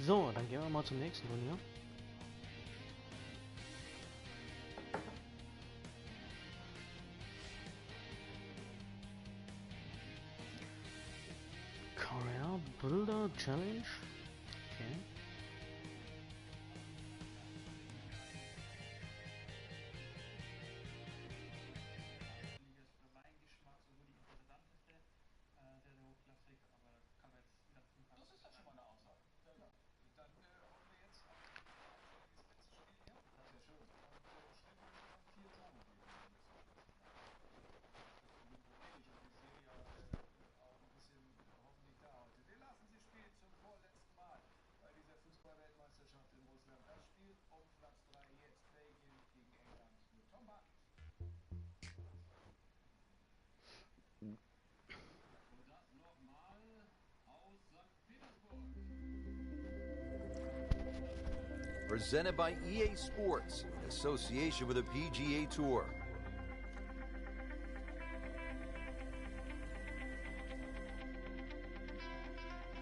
So, dann gehen wir mal zum nächsten Turnier. Career Builder Challenge. Okay. Für meinen Geschmack so nur die interessanteste, sehr, sehr hochklassig, aber kann man jetzt wieder zum Tag. Das ist ja schon mal eine Aussage. Ja, ja. Dann holen wir jetzt auch ein Spitzenspiel hier. Das ist ja schön. Und Stefan wird dann 4 Tore geben. Das ist ähnlich. Und ich sehe ja auch ein bisschen hoffentlich da heute. Wir lassen Sie spielen zum vorletzten Mal bei dieser Fußball-Weltmeisterschaft in Russland. Das Spiel um Platz 3 jetzt Belgien gegen England mit Tom Bartels. Und das nochmal aus St. Petersburg. Presented by EA Sports, in association with the PGA Tour.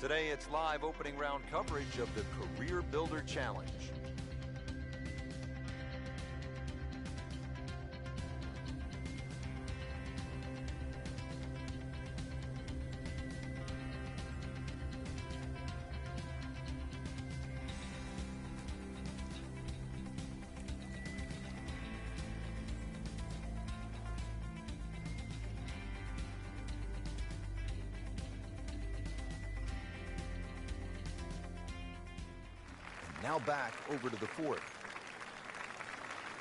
Today it's live opening round coverage of the Career Builder Challenge. Now back over to the fourth.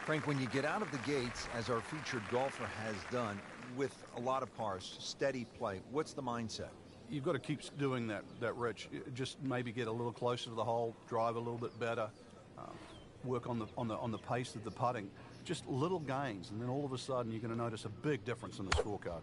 Frank, when you get out of the gates, as our featured golfer has done, with a lot of pars, steady play, what's the mindset? You've got to keep doing that, Rich. Just maybe get a little closer to the hole, drive a little bit better, work on the pace of the putting. Just little gains, and then all of a sudden you're going to notice a big difference in the scorecard.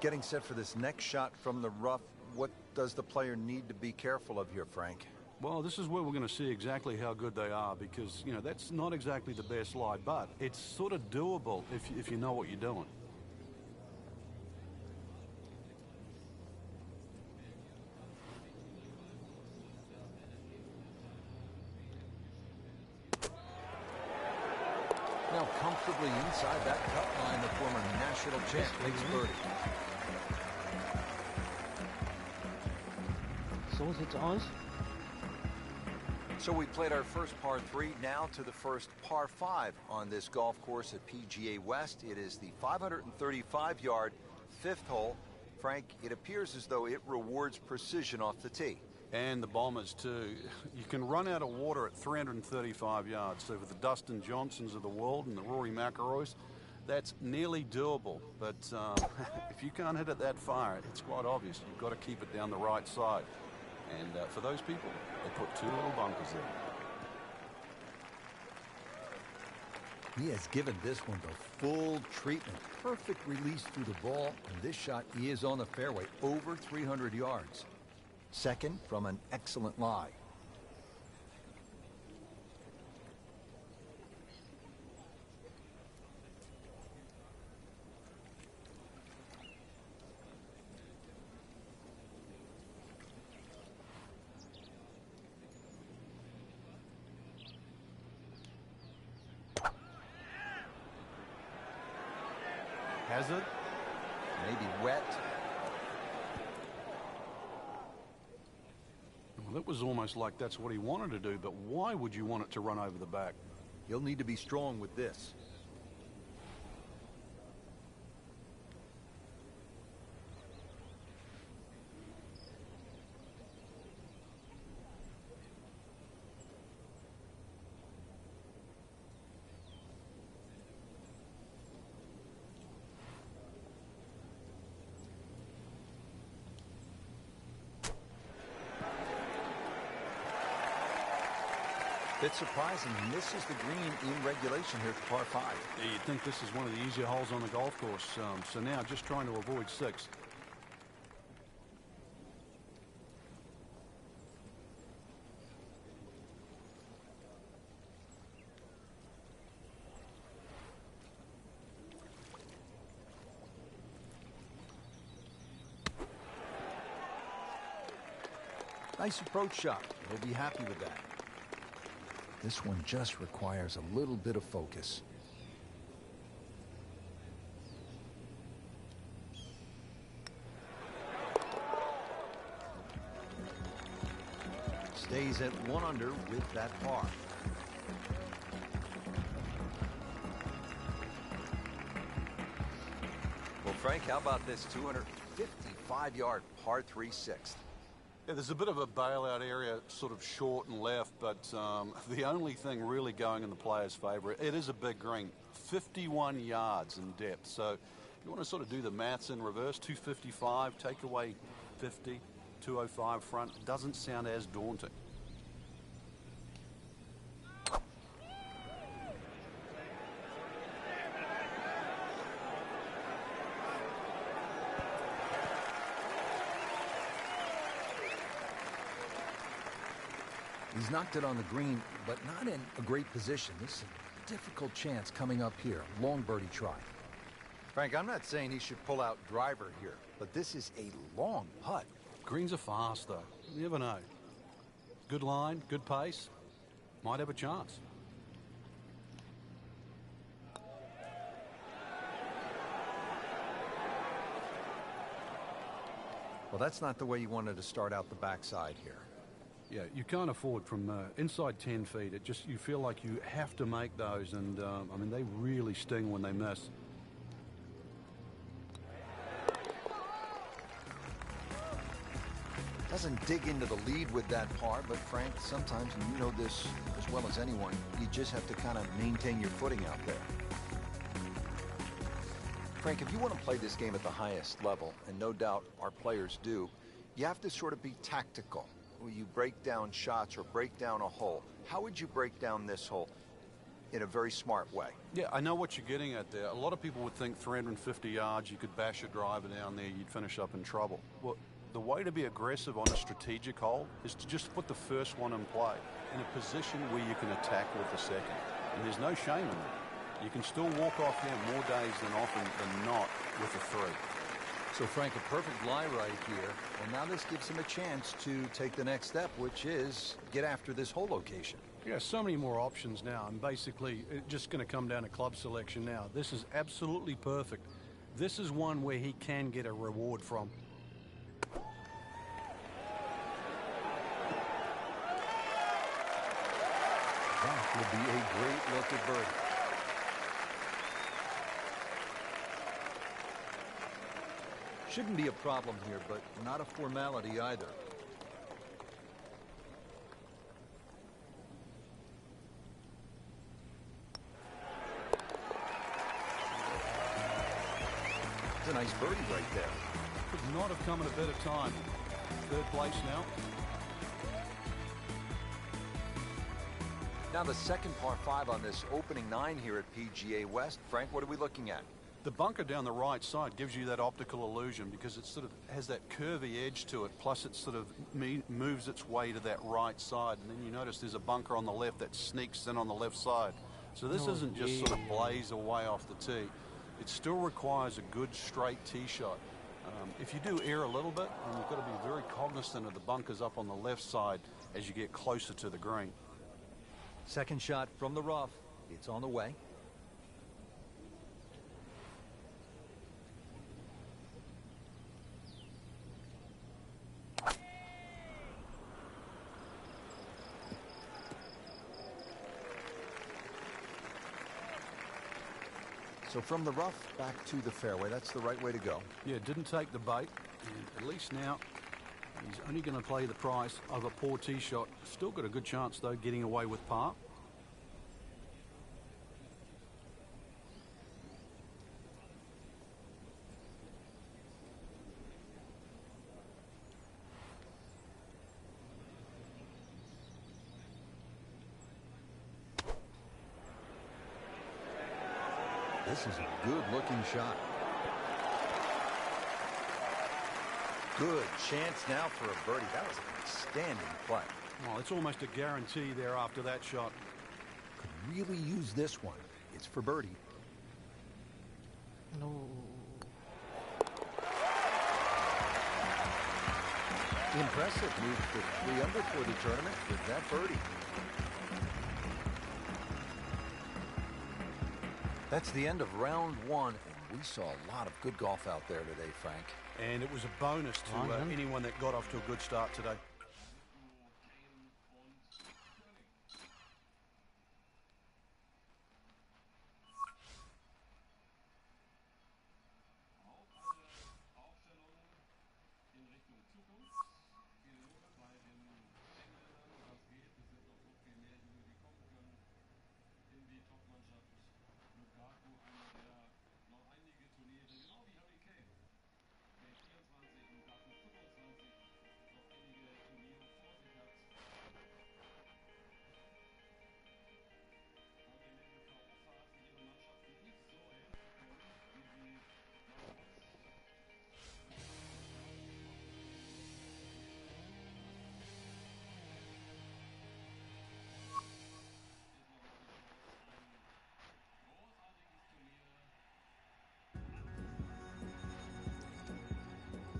Getting set for this next shot from the rough, what does the player need to be careful of here, Frank? Well, this is where we're going to see exactly how good they are, because, you know, that's not exactly the best lie, but it's sort of doable if you know what you're doing. Now comfortably inside that cut line, the former national champ makes birdie. So sieht's aus. So we played our first par 3, now to the first par 5 on this golf course at PGA West. It is the 535-yard fifth hole. Frank, it appears as though it rewards precision off the tee. And the Bombers, too. You can run out of water at 335 yards. So for the Dustin Johnsons of the world and the Rory McIlroys, that's nearly doable. But if you can't hit it that far, it's quite obvious. You've got to keep it down the right side. And for those people, they put 2 little bunkers there. He has given this one the full treatment. Perfect release through the ball, and this shot is on the fairway, over 300 yards. Second from an excellent lie. Hazard. Maybe wet. Well, it was almost like that's what he wanted to do, but why would you want it to run over the back? He'll need to be strong with this. Bit surprising, he misses the green in regulation here at par 5. Yeah, you'd think this is one of the easier holes on the golf course. So now just trying to avoid 6. Nice approach shot. He'll be happy with that. This one just requires a little bit of focus. Stays at 1 under with that par. Well, Frank, how about this 255-yard par 3 sixth? Yeah, there's a bit of a bailout area, sort of short and left, but the only thing really going in the player's favour, it is a big green, 51 yards in depth. So if you want to sort of do the maths in reverse, 255, take away 50, 205 front, doesn't sound as daunting. He's knocked it on the green, but not in a great position. This is a difficult chance coming up here. Long birdie try. Frank, I'm not saying he should pull out driver here, but this is a long putt. Greens are fast, though. You never know. Good line, good pace. Might have a chance. Well, that's not the way you wanted to start out the backside here. Yeah, you can't afford from inside 10 feet. It just, you feel like you have to make those, and I mean, they really sting when they miss. Doesn't dig into the lead with that par, but Frank, sometimes, and you know this as well as anyone, you just have to kind of maintain your footing out there. Frank, if you want to play this game at the highest level, and no doubt our players do, you have to sort of be tactical. Will you break down shots or break down a hole? How would you break down this hole in a very smart way? Yeah, I know what you're getting at there. A lot of people would think 350 yards, you could bash a driver down there, you'd finish up in trouble. Well, the way to be aggressive on a strategic hole is to just put the first one in play in a position where you can attack with the second. And there's no shame in that. You can still walk off there more days than often than not with a 3. So, Frank, a perfect lie right here. And now this gives him a chance to take the next step, which is get after this hole location. Yeah, so many more options now. And basically, it's just going to come down to club selection now. This is absolutely perfect. This is one where he can get a reward from. That would be a great look at birdie. Shouldn't be a problem here, but not a formality either. It's a nice birdie right there. Could not have come at a better time. 3rd place now. Now the second par 5 on this opening 9 here at PGA West. Frank, what are we looking at? The bunker down the right side gives you that optical illusion because it sort of has that curvy edge to it, plus it sort of moves its way to that right side, and then you notice there's a bunker on the left that sneaks in on the left side. So this isn't just sort of blaze away off the tee. It still requires a good straight tee shot. If you do err a little bit, then you've got to be very cognizant of the bunkers up on the left side as you get closer to the green. Second shot from the rough. It's on the way. So from the rough back to the fairway, that's the right way to go. Yeah, didn't take the bait. And at least now he's only going to play the price of a poor tee shot. Still got a good chance, though, getting away with par. This is a good-looking shot. Good chance now for a birdie. That was an outstanding play. Well, it's almost a guarantee there after that shot. Could really use this one. It's for birdie. No. Impressive. Moved to 3 under for the tournament with that birdie. That's the end of round 1, and we saw a lot of good golf out there today, Frank. And it was a bonus to anyone that got off to a good start today.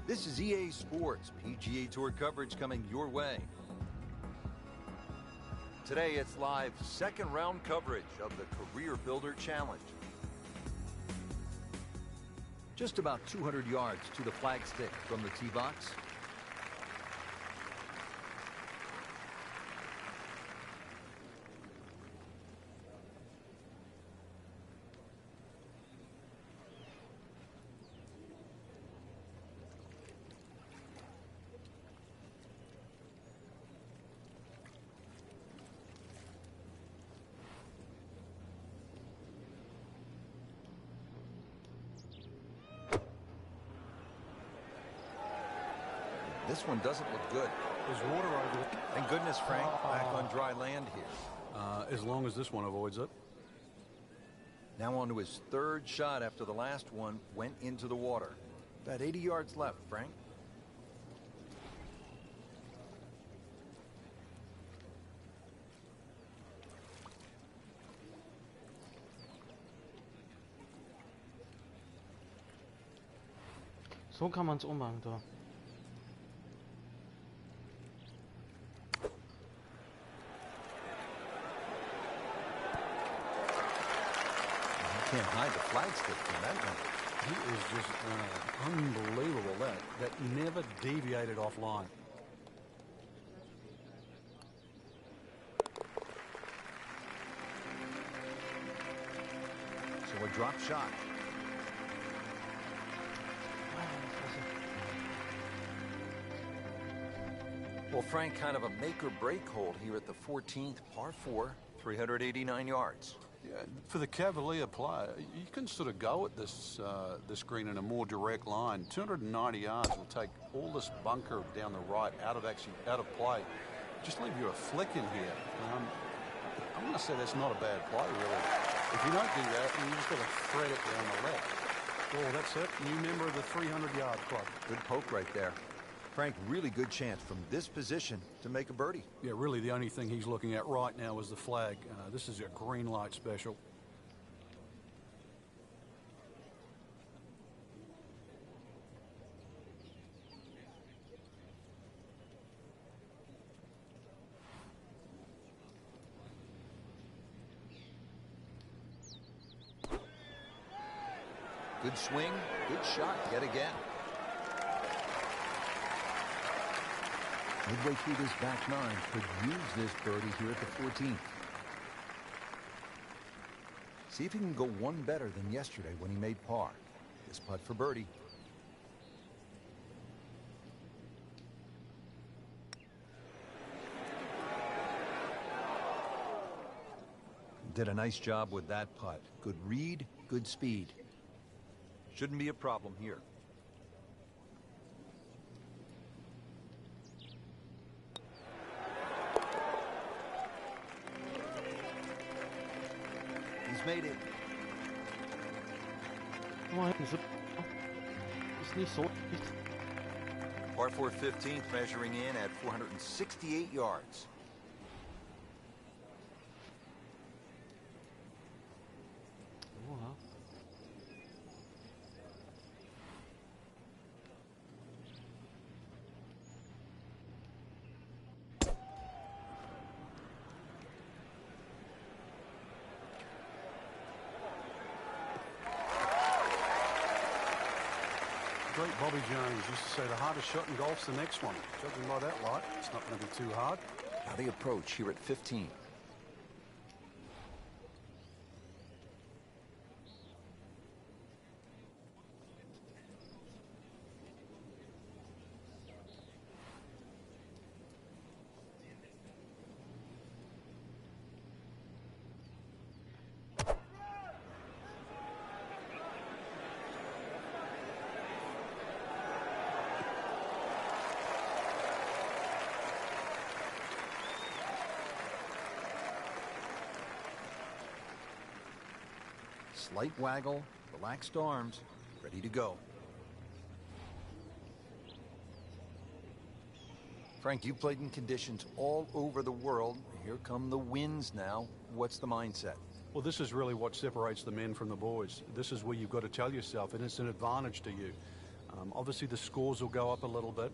This is EA Sports PGA Tour coverage coming your way. Today it's live second round coverage of the Career Builder Challenge. Just about 200 yards to the flagstick from the tee box. This one doesn't look good. There's water over it. Thank goodness, Frank, back on dry land here. As long as this one avoids it. Now on to his third shot after the last one went into the water. About 80 yards left, Frank. So kann man es ummachen, da. Can't hide the flagstick from that one. He is just unbelievable. That never deviated offline. So a drop shot. Well, Frank, kind of a make or break hold here at the 14th, par 4, 389 yards. Yeah, for the Cavalier player, you can sort of go at this this green in a more direct line. 290 yards will take all this bunker down the right out of play. Just leave you a flick in here. I'm going to say that's not a bad play, really. If you don't do that, then you just got to thread it down the left. Oh, that's it. New member of the 300-yard club. Good poke right there. Frank, really good chance from this position to make a birdie. Yeah, really the only thing he's looking at right now is the flag. This is a green light special. Good swing, good shot yet again. Midway through this back nine, could use this birdie here at the 14th. See if he can go one better than yesterday when he made par. This putt for birdie. Did a nice job with that putt. Good read, good speed. Shouldn't be a problem here. He's made it. Ist nicht so. Par 4 15th measuring in at 468 yards. Oha. great Bobby Jones used to say the hardest shot in golf's the next one. Judging by that light, it's not going to be too hard. Now the approach here at 15. Slight waggle, relaxed arms, ready to go. Frank, you played in conditions all over the world. Here come the winds now. What's the mindset? Well, this is really what separates the men from the boys. This is where you've got to tell yourself, and it's an advantage to you. Obviously, the scores will go up a little bit,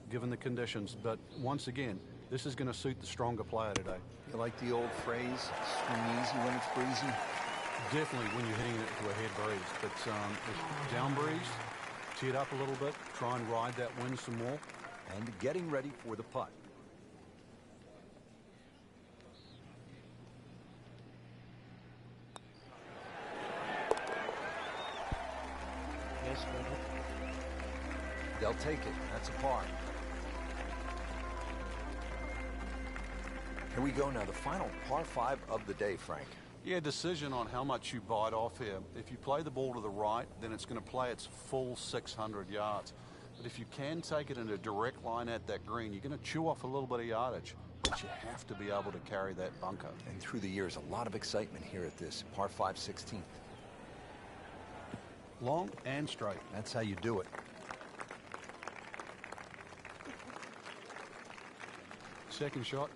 given the conditions. But once again, this is going to suit the stronger player today. You like the old phrase, swing easy when it's breezy? Definitely when you're hitting it to a head breeze. But if down breeze, tee it up a little bit, try and ride that wind some more. And getting ready for the putt. Yes, baby. They'll take it. That's a par. Here we go now. The final par 5 of the day, Frank. Yeah, decision on how much you bite off here. If you play the ball to the right, then it's going to play its full 600 yards. But if you can take it in a direct line at that green, you're going to chew off a little bit of yardage. But you have to be able to carry that bunker. And through the years, a lot of excitement here at this par 5 16th. Long and straight. That's how you do it. Second shot.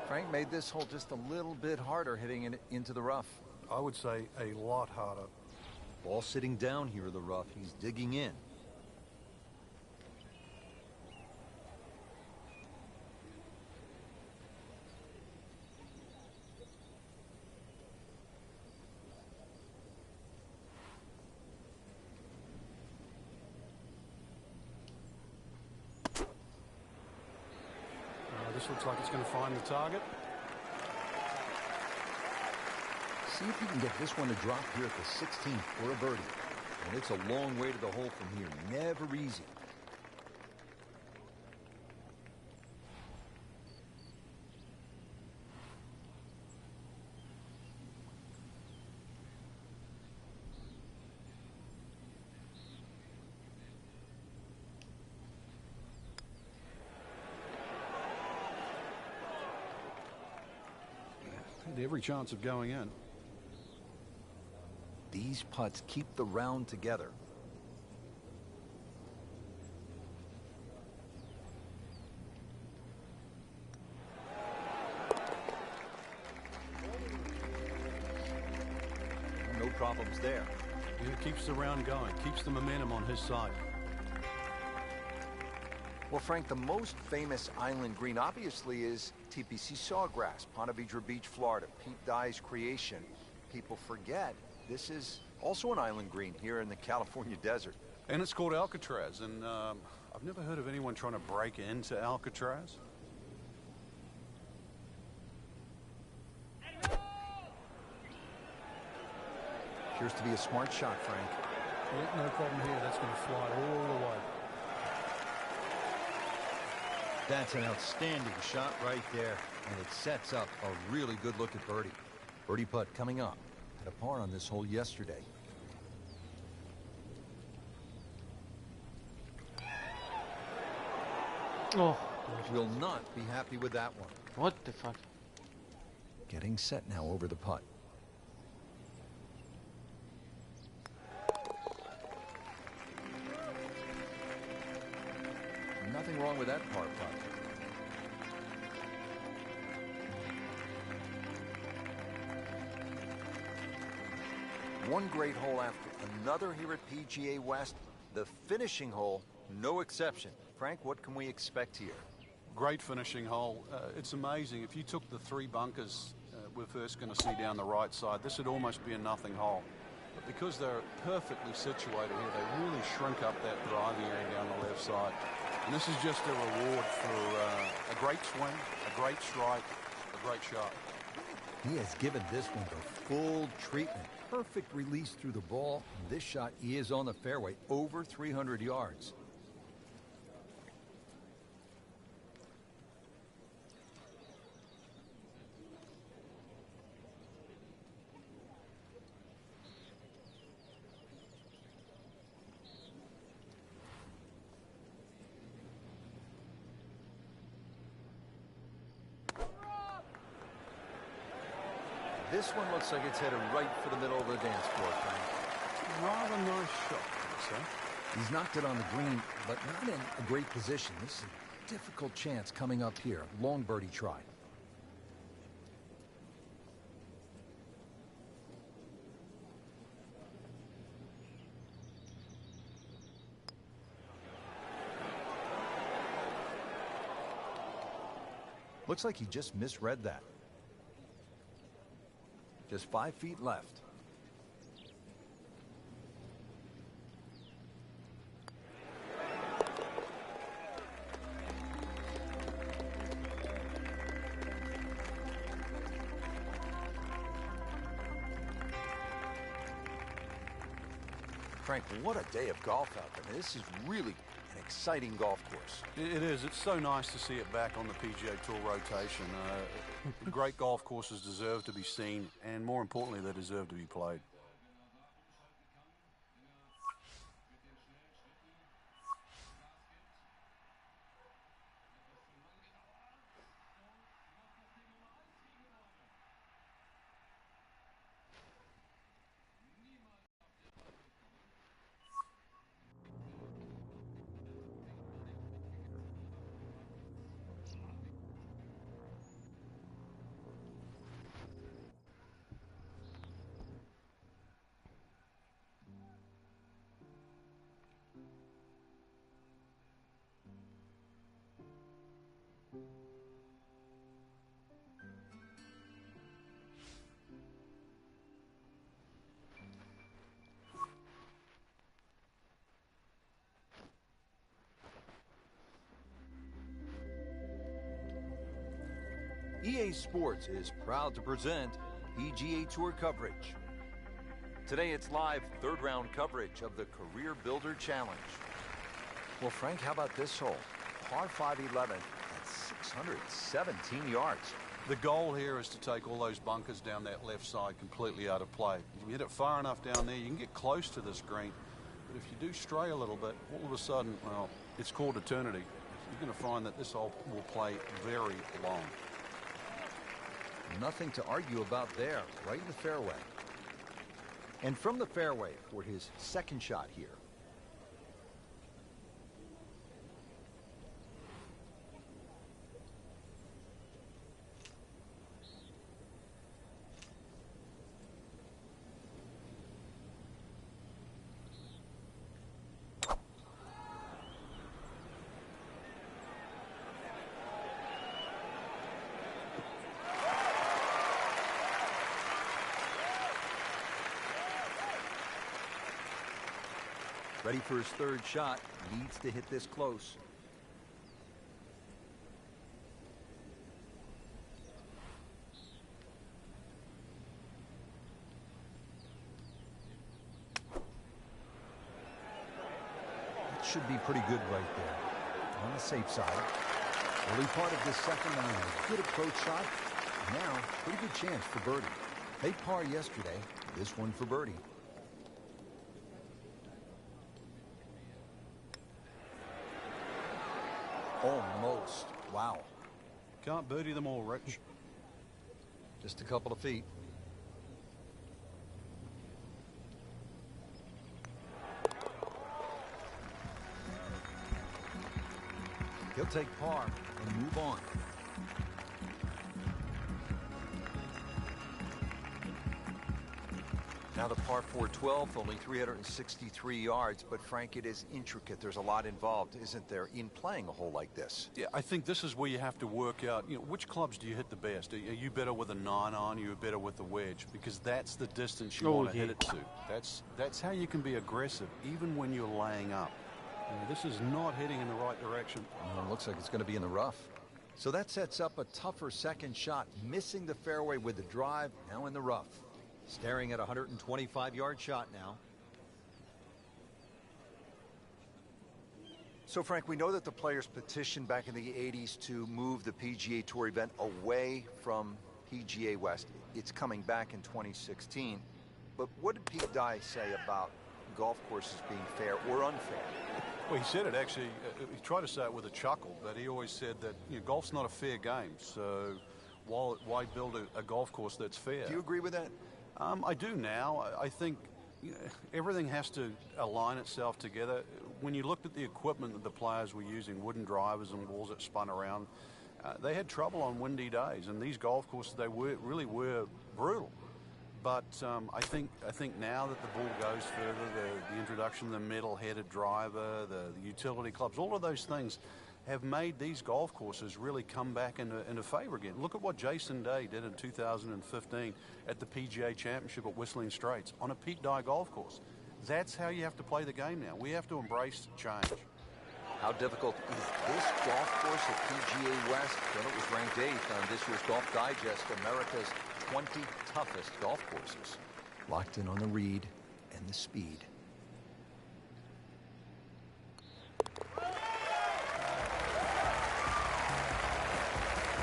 Frank made this hole just a little bit harder hitting it into the rough. I would say a lot harder. Ball sitting down here in the rough. He's digging in. This looks like it's going to find the target. See if you can get this one to drop here at the 16th for a birdie. And it's a long way to the hole from here. Never easy. Had every chance of going in. These putts keep the round together. No problems there. It keeps the round going, keeps the momentum on his side. Well, Frank, the most famous island green obviously is TPC Sawgrass, Ponte Vedra Beach, Florida. Pete Dye's creation. People forget this is also an island green here in the California desert. And it's called Alcatraz, and I've never heard of anyone trying to break into Alcatraz. Appears to be a smart shot, Frank. Yeah, no problem here. That's going to fly all the way. That's an outstanding shot right there, and it sets up a really good look at birdie. Birdie putt coming up. Had a par on this hole yesterday. Oh, Will not be happy with that one. what the fuck? Getting set now over the putt. Nothing wrong with that par putt. One great hole after another here at PGA West. The finishing hole, no exception. Frank, what can we expect here? Great finishing hole. It's amazing. If you took the 3 bunkers we're first going to see down the right side, this would almost be a nothing hole. But because they're perfectly situated here, they really shrink up that driving area down the left side. And this is just a reward for a great swing, a great strike, a great shot. He has given this one the full treatment. Perfect release through the ball. This shot is on the fairway, over 300 yards. This one looks like it's headed right for the middle of the dance floor, Frank. Rather nice shot, I'd say. He's knocked it on the green, but not in a great position. This is a difficult chance coming up here. Long birdie try. Looks like he just misread that. Just 5 feet left. Frank, what a day of golf out there. This is really an exciting golf course. It is. It's so nice to see it back on the PGA Tour rotation. Great golf courses deserve to be seen, and more importantly, they deserve to be played. EA Sports is proud to present PGA Tour coverage. Today it's live third round coverage of the Career Builder Challenge. Well, Frank, how about this hole? Par 5 11 at 617 yards. The goal here is to take all those bunkers down that left side completely out of play. If you hit it far enough down there, you can get close to this green. But if you do stray a little bit, all of a sudden, well, it's called eternity. You're going to find that this hole will play very long. Nothing to argue about there, right in the fairway. And from the fairway for his second shot here. Ready for his third shot. Needs to hit this close. That should be pretty good right there. On the safe side. Early part of this second round, a good approach shot. Now, pretty good chance for birdie. They par yesterday. This one for birdie. Almost. Wow. Can't birdie them all, Rich. Just a couple of feet. He'll take par and move on. Now the par 4 12th, only 363 yards, but Frank, it is intricate. There's a lot involved, isn't there, in playing a hole like this? Yeah, I think this is where you have to work out, which clubs do you hit the best? Are you better with a 9-iron? Are you better with the wedge? Because that's the distance you want to hit it to. That's how you can be aggressive, even when you're laying up. This is not heading in the right direction. Well, it looks like it's going to be in the rough. So that sets up a tougher second shot, missing the fairway with the drive, now in the rough. Staring at a 125-yard shot now. So, Frank, we know that the players petitioned back in the 80s to move the PGA Tour event away from PGA West. It's coming back in 2016. But what did Pete Dye say about golf courses being fair or unfair? Well, he said it actually. He tried to say it with a chuckle, but he always said that golf's not a fair game. So why build a golf course that's fair? Do you agree with that? I do now. I think everything has to align itself together. When you looked at the equipment that the players were using, wooden drivers and balls that spun around, they had trouble on windy days. And these golf courses, they really were brutal. But I think now that the ball goes further, the introduction of the metal-headed driver, the utility clubs, all of those things have made these golf courses really come back into favor again. Look at what Jason Day did in 2015 at the PGA Championship at Whistling Straits on a Pete Dye golf course. That's how you have to play the game now. We have to embrace change. How difficult is this golf course at PGA West? Well, it was ranked 8th on this year's Golf Digest, America's 20 toughest golf courses. Locked in on the read and the speed.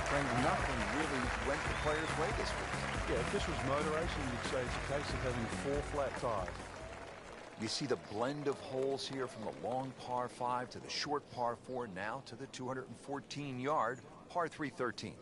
Frank, nothing really went the players' way this week. Yeah, if this was motor racing, you'd say it's a case of having 4 flat tires. You see the blend of holes here from the long par 5 to the short par 4, now to the 214-yard par 3 13th.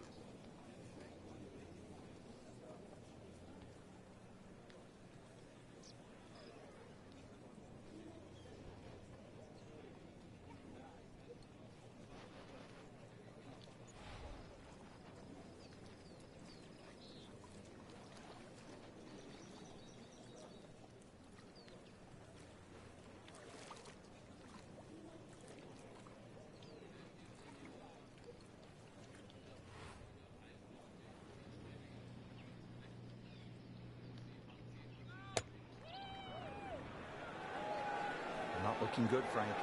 Not looking good, Frank.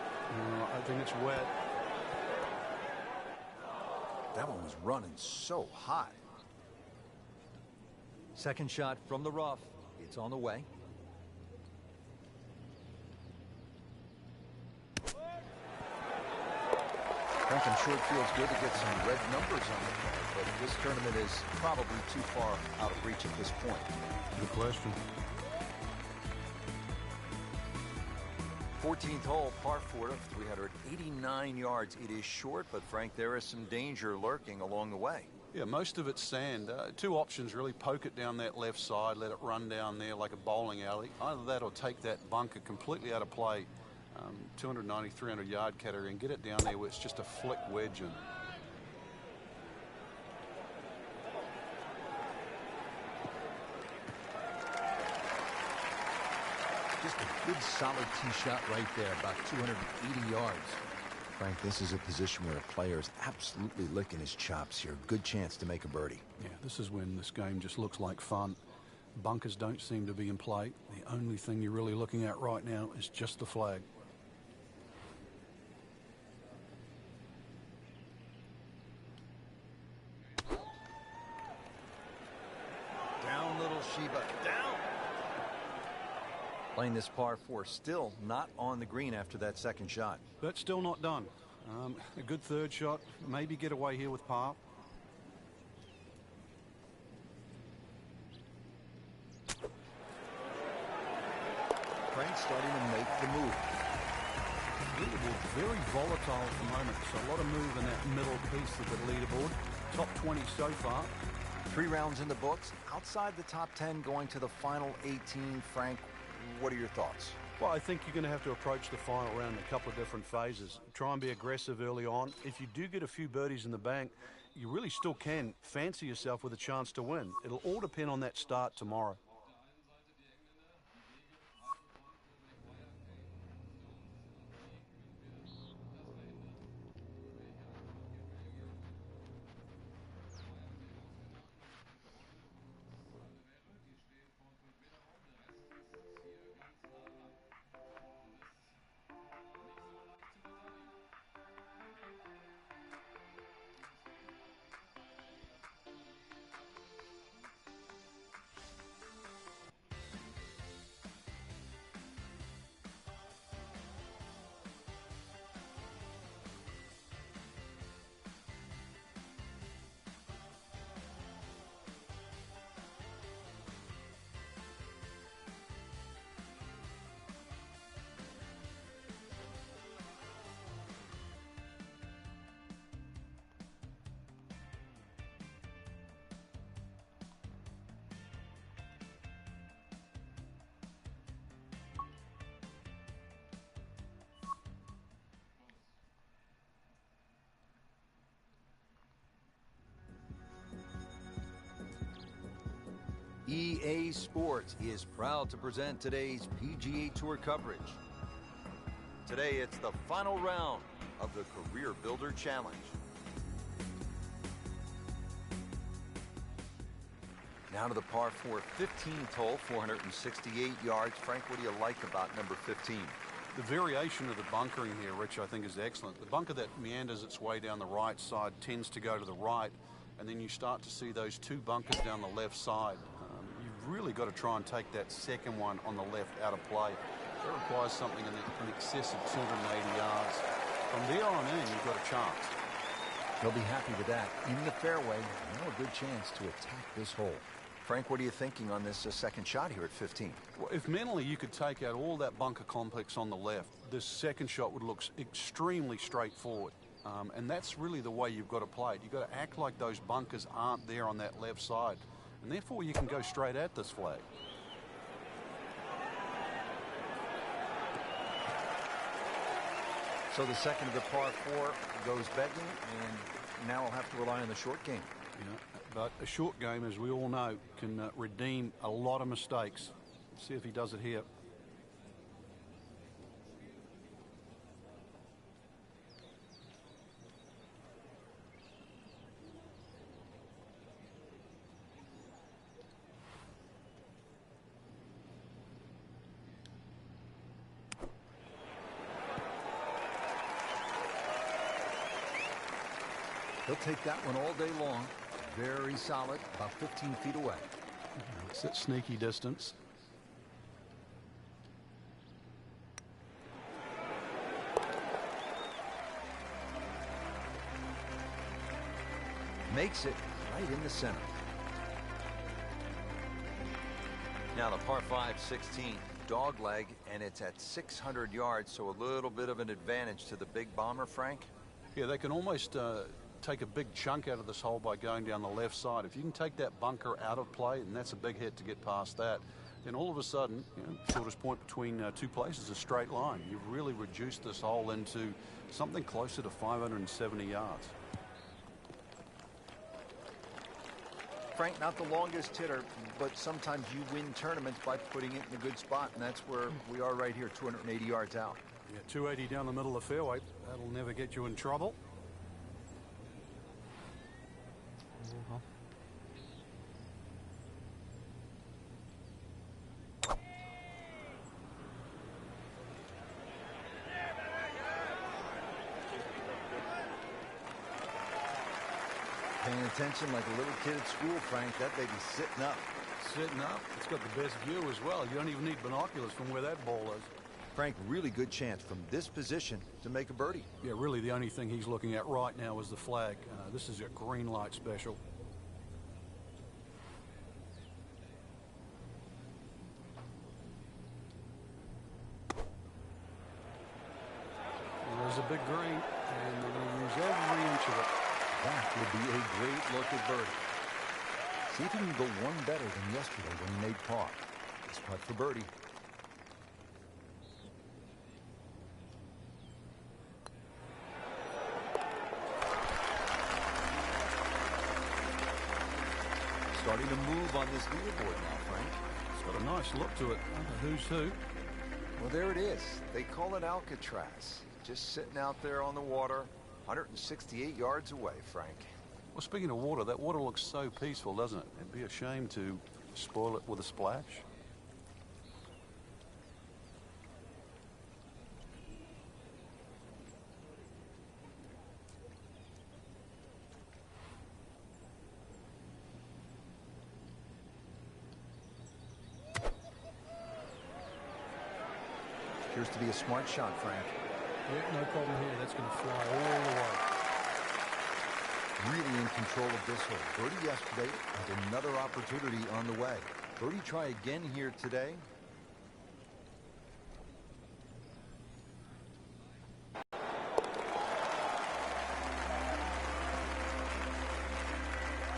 I think it's wet. That one was running so hot. Second shot from the rough. It's on the way. Frank, I'm sure it feels good to get some red numbers on the card, but this tournament is probably too far out of reach at this point. Good question. 14th hole, par 4 of 389 yards. It is short, but Frank, there is some danger lurking along the way. Yeah, most of it's sand. 2 options really: poke it down that left side, let it run down there like a bowling alley. Either that or take that bunker completely out of play, 290, 300-yard category, and get it down there where it's just a flick wedge in. Just a good solid tee shot right there, about 280 yards. Frank, this is a position where a player is absolutely licking his chops here. Good chance to make a birdie. Yeah, this is when this game just looks like fun. Bunkers don't seem to be in play. The only thing you're really looking at right now is just the flag. Down, little Sheba, down. Playing this par 4, still not on the green after that second shot. But still not done. A good third shot, maybe get away here with par. Frank starting to make the move. Leaderboard very volatile at the moment, so a lot of move in that middle piece of the leaderboard. Top 20 so far. 3 rounds in the books. Outside the top 10 going to the final 18. Frank, what are your thoughts? Well, I think you're going to have to approach the final round in a couple of different phases. Try and be aggressive early on. If you do get a few birdies in the bank, you really still can fancy yourself with a chance to win. It'll all depend on that start tomorrow. EA Sports is proud to present today's PGA Tour coverage. Today, it's the final round of the Career Builder Challenge. Now to the par 4 15th hole, 468 yards. Frank, what do you like about number 15? The variation of the bunkering here, Rich, I think is excellent. The bunker that meanders its way down the right side tends to go to the right, and then you start to see those two bunkers down the left side. You've really got to try and take that second one on the left out of play. That requires something in excess of 280 yards. From there on in, you've got a chance. They'll be happy with that. In the fairway, now a good chance to attack this hole. Frank, what are you thinking on this second shot here at 15? Well, if mentally you could take out all that bunker complex on the left, this second shot would look extremely straightforward. And that's really the way you've got to play it. You've got to act like those bunkers aren't there on that left side. And therefore, you can go straight at this flag. So the second of the par 4 goes begging, and now we'll have to rely on the short game. Yeah, but a short game, as we all know, can redeem a lot of mistakes. Let's see if he does it here. He'll take that one all day long. Very solid, about 15 feet away. It's that sneaky distance. Makes it right in the center. Now the par 5 16, dog leg, and it's at 600 yards, so a little bit of an advantage to the big bomber, Frank. Yeah, they can almost take a big chunk out of this hole by going down the left side. If you can take that bunker out of play, and that's a big hit to get past that, then all of a sudden, shortest point between two places is a straight line. You've really reduced this hole into something closer to 570 yards. Frank, not the longest hitter, but sometimes you win tournaments by putting it in a good spot, and that's where we are right here, 280 yards out. Yeah, 280 down the middle of the fairway. That'll never get you in trouble. Paying attention like a little kid at school, Frank. That baby's sitting up. Sitting up. It's got the best view as well. You don't even need binoculars from where that ball is. Frank, really good chance from this position to make a birdie. Yeah, really the only thing he's looking at right now is the flag. This is a green light special. There's a big green, and they're going to use every inch of it. That would be a great look at birdie. See if he can go one better than yesterday when he made par. This putt for birdie. Starting to move on this leaderboard now, Frank. It's got a nice look to it. Who's who? Well, there it is. They call it Alcatraz. Just sitting out there on the water, 168 yards away, Frank. Well, speaking of water, that water looks so peaceful, doesn't it? It'd be a shame to spoil it with a splash. Appears to be a smart shot, Frank. Yeah, no problem here. That's going to fly all the way. Really in control of this hole. Birdie yesterday, and another opportunity on the way. Birdie try again here today.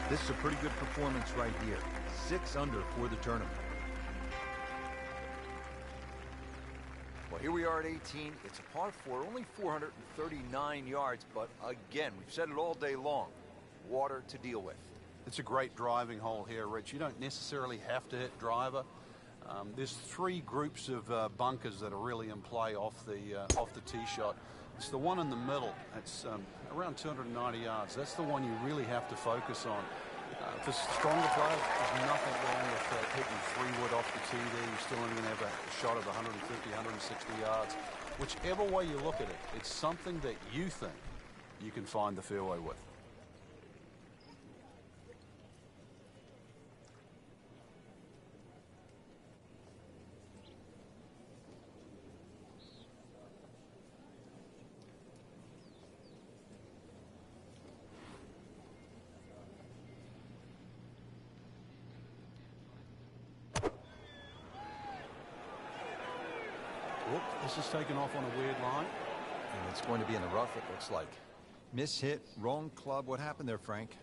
This is a pretty good performance right here. 6 under for the tournament. Well, here we are at 18. It's a par 4, only 439 yards, but again, we've said it all day long. Water to deal with. It's a great driving hole here, Rich. You don't necessarily have to hit driver. There's three groups of bunkers that are really in play off the tee shot. It's the one in the middle. It's around 290 yards. That's the one you really have to focus on. For stronger players, there's nothing wrong with hitting 3-wood off the tee there. You're still only going to have a shot of 150, 160 yards. Whichever way you look at it, it's something that you think you can find the fairway with. Whoop, this is taken off on a weird line. And it's going to be in the rough, it looks like. Mishit, wrong club. What happened there, Frank?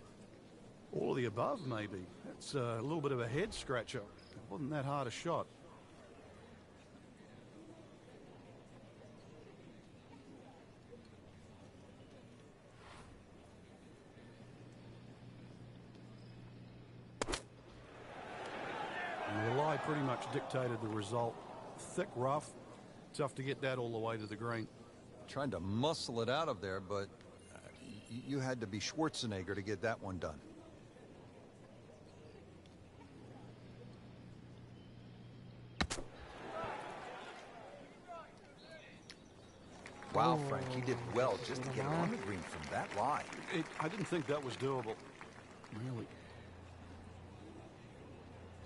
All of the above, maybe. It's a little bit of a head scratcher. It wasn't that hard a shot. And the lie pretty much dictated the result. Thick rough. Tough to get that all the way to the green. Trying to muscle it out of there, but you had to be Schwarzenegger to get that one done. Wow, Frank, he did well just to get on the green from that lie. I didn't think that was doable. Really.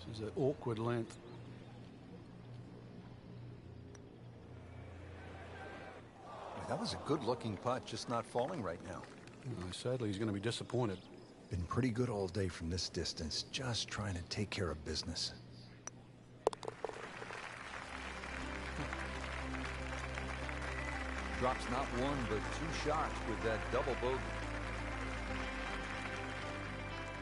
This is an awkward length. That was a good-looking putt, just not falling right now. Sadly, he's going to be disappointed. Been pretty good all day from this distance, just trying to take care of business. Drops not one, but two shots with that double bogey.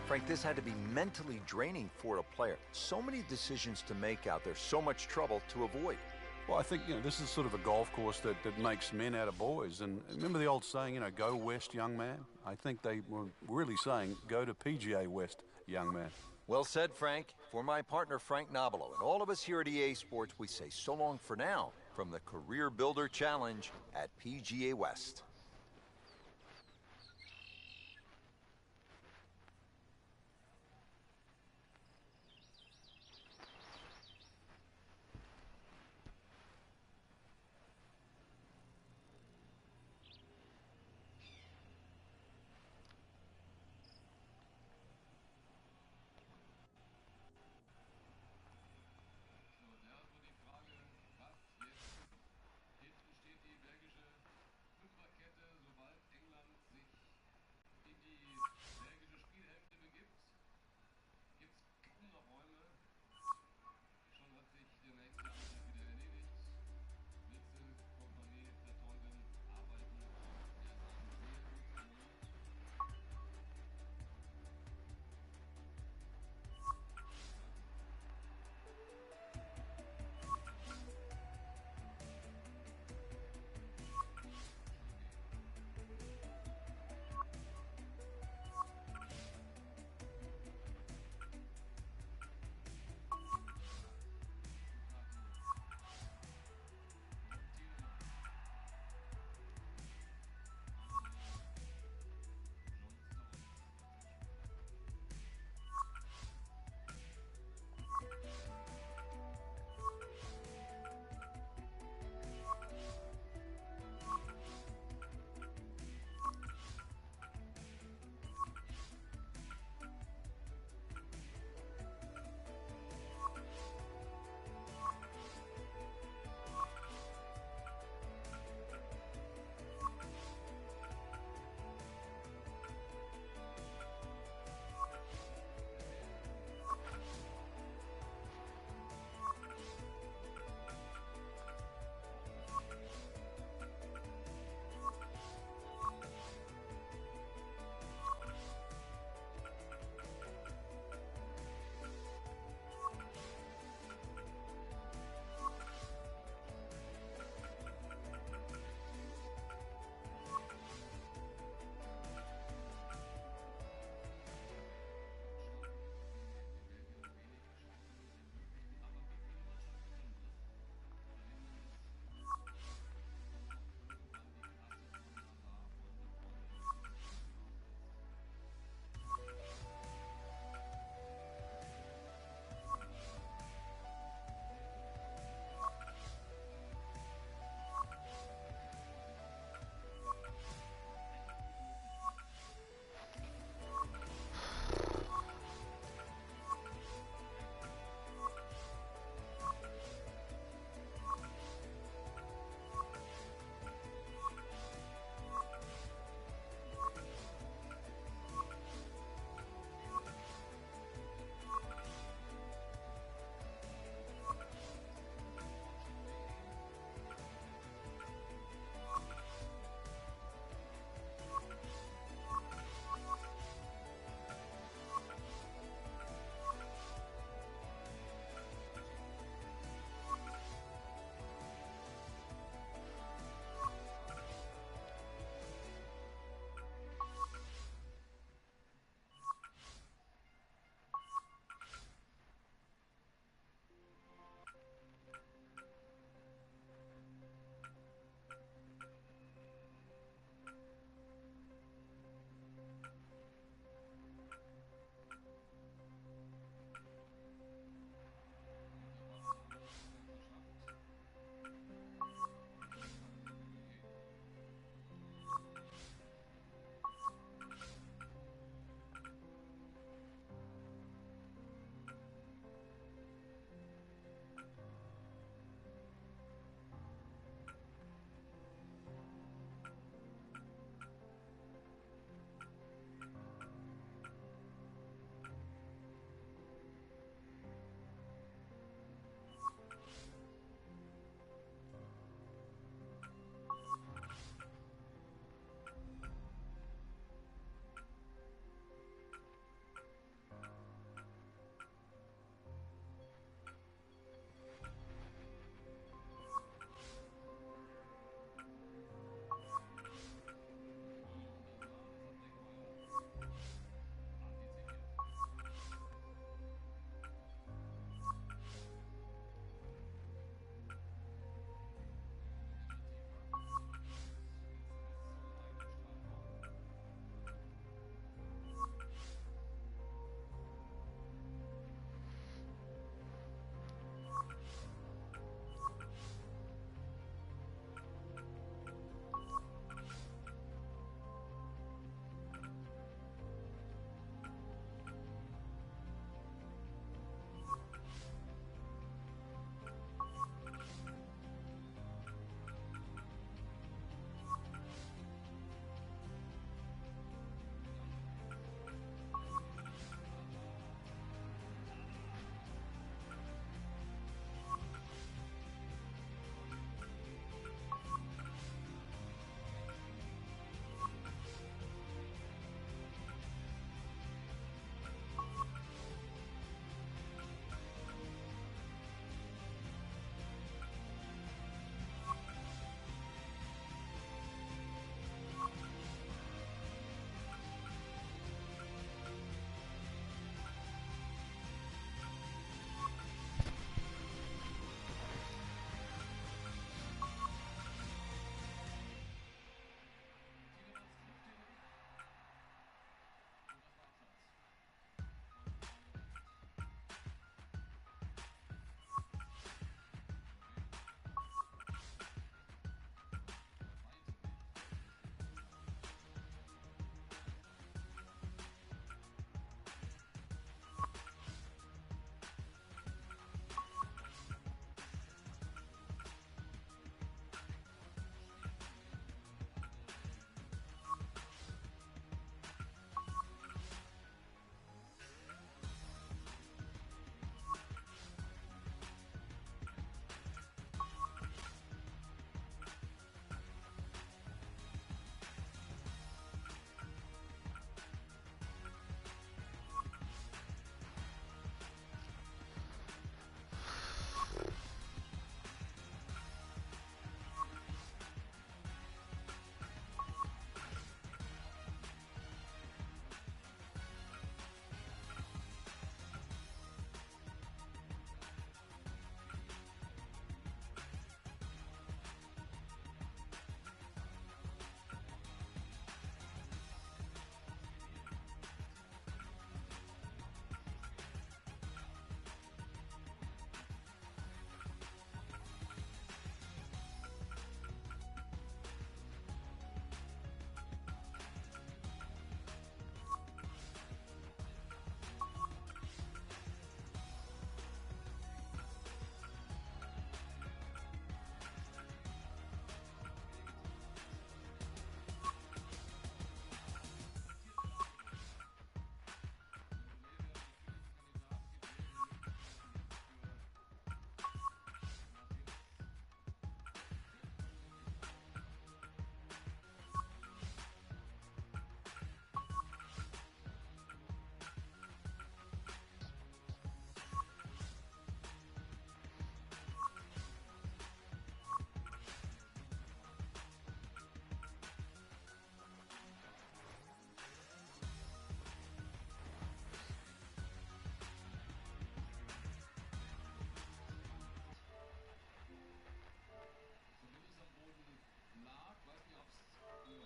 Frank, this had to be mentally draining for a player. So many decisions to make out there, so much trouble to avoid. Well, I think, this is sort of a golf course that makes men out of boys. And remember the old saying, go west, young man? I think they were really saying, go to PGA West, young man. Well said, Frank. For my partner, Frank Nobilo, and all of us here at EA Sports, we say so long for now from the Career Builder Challenge at PGA West.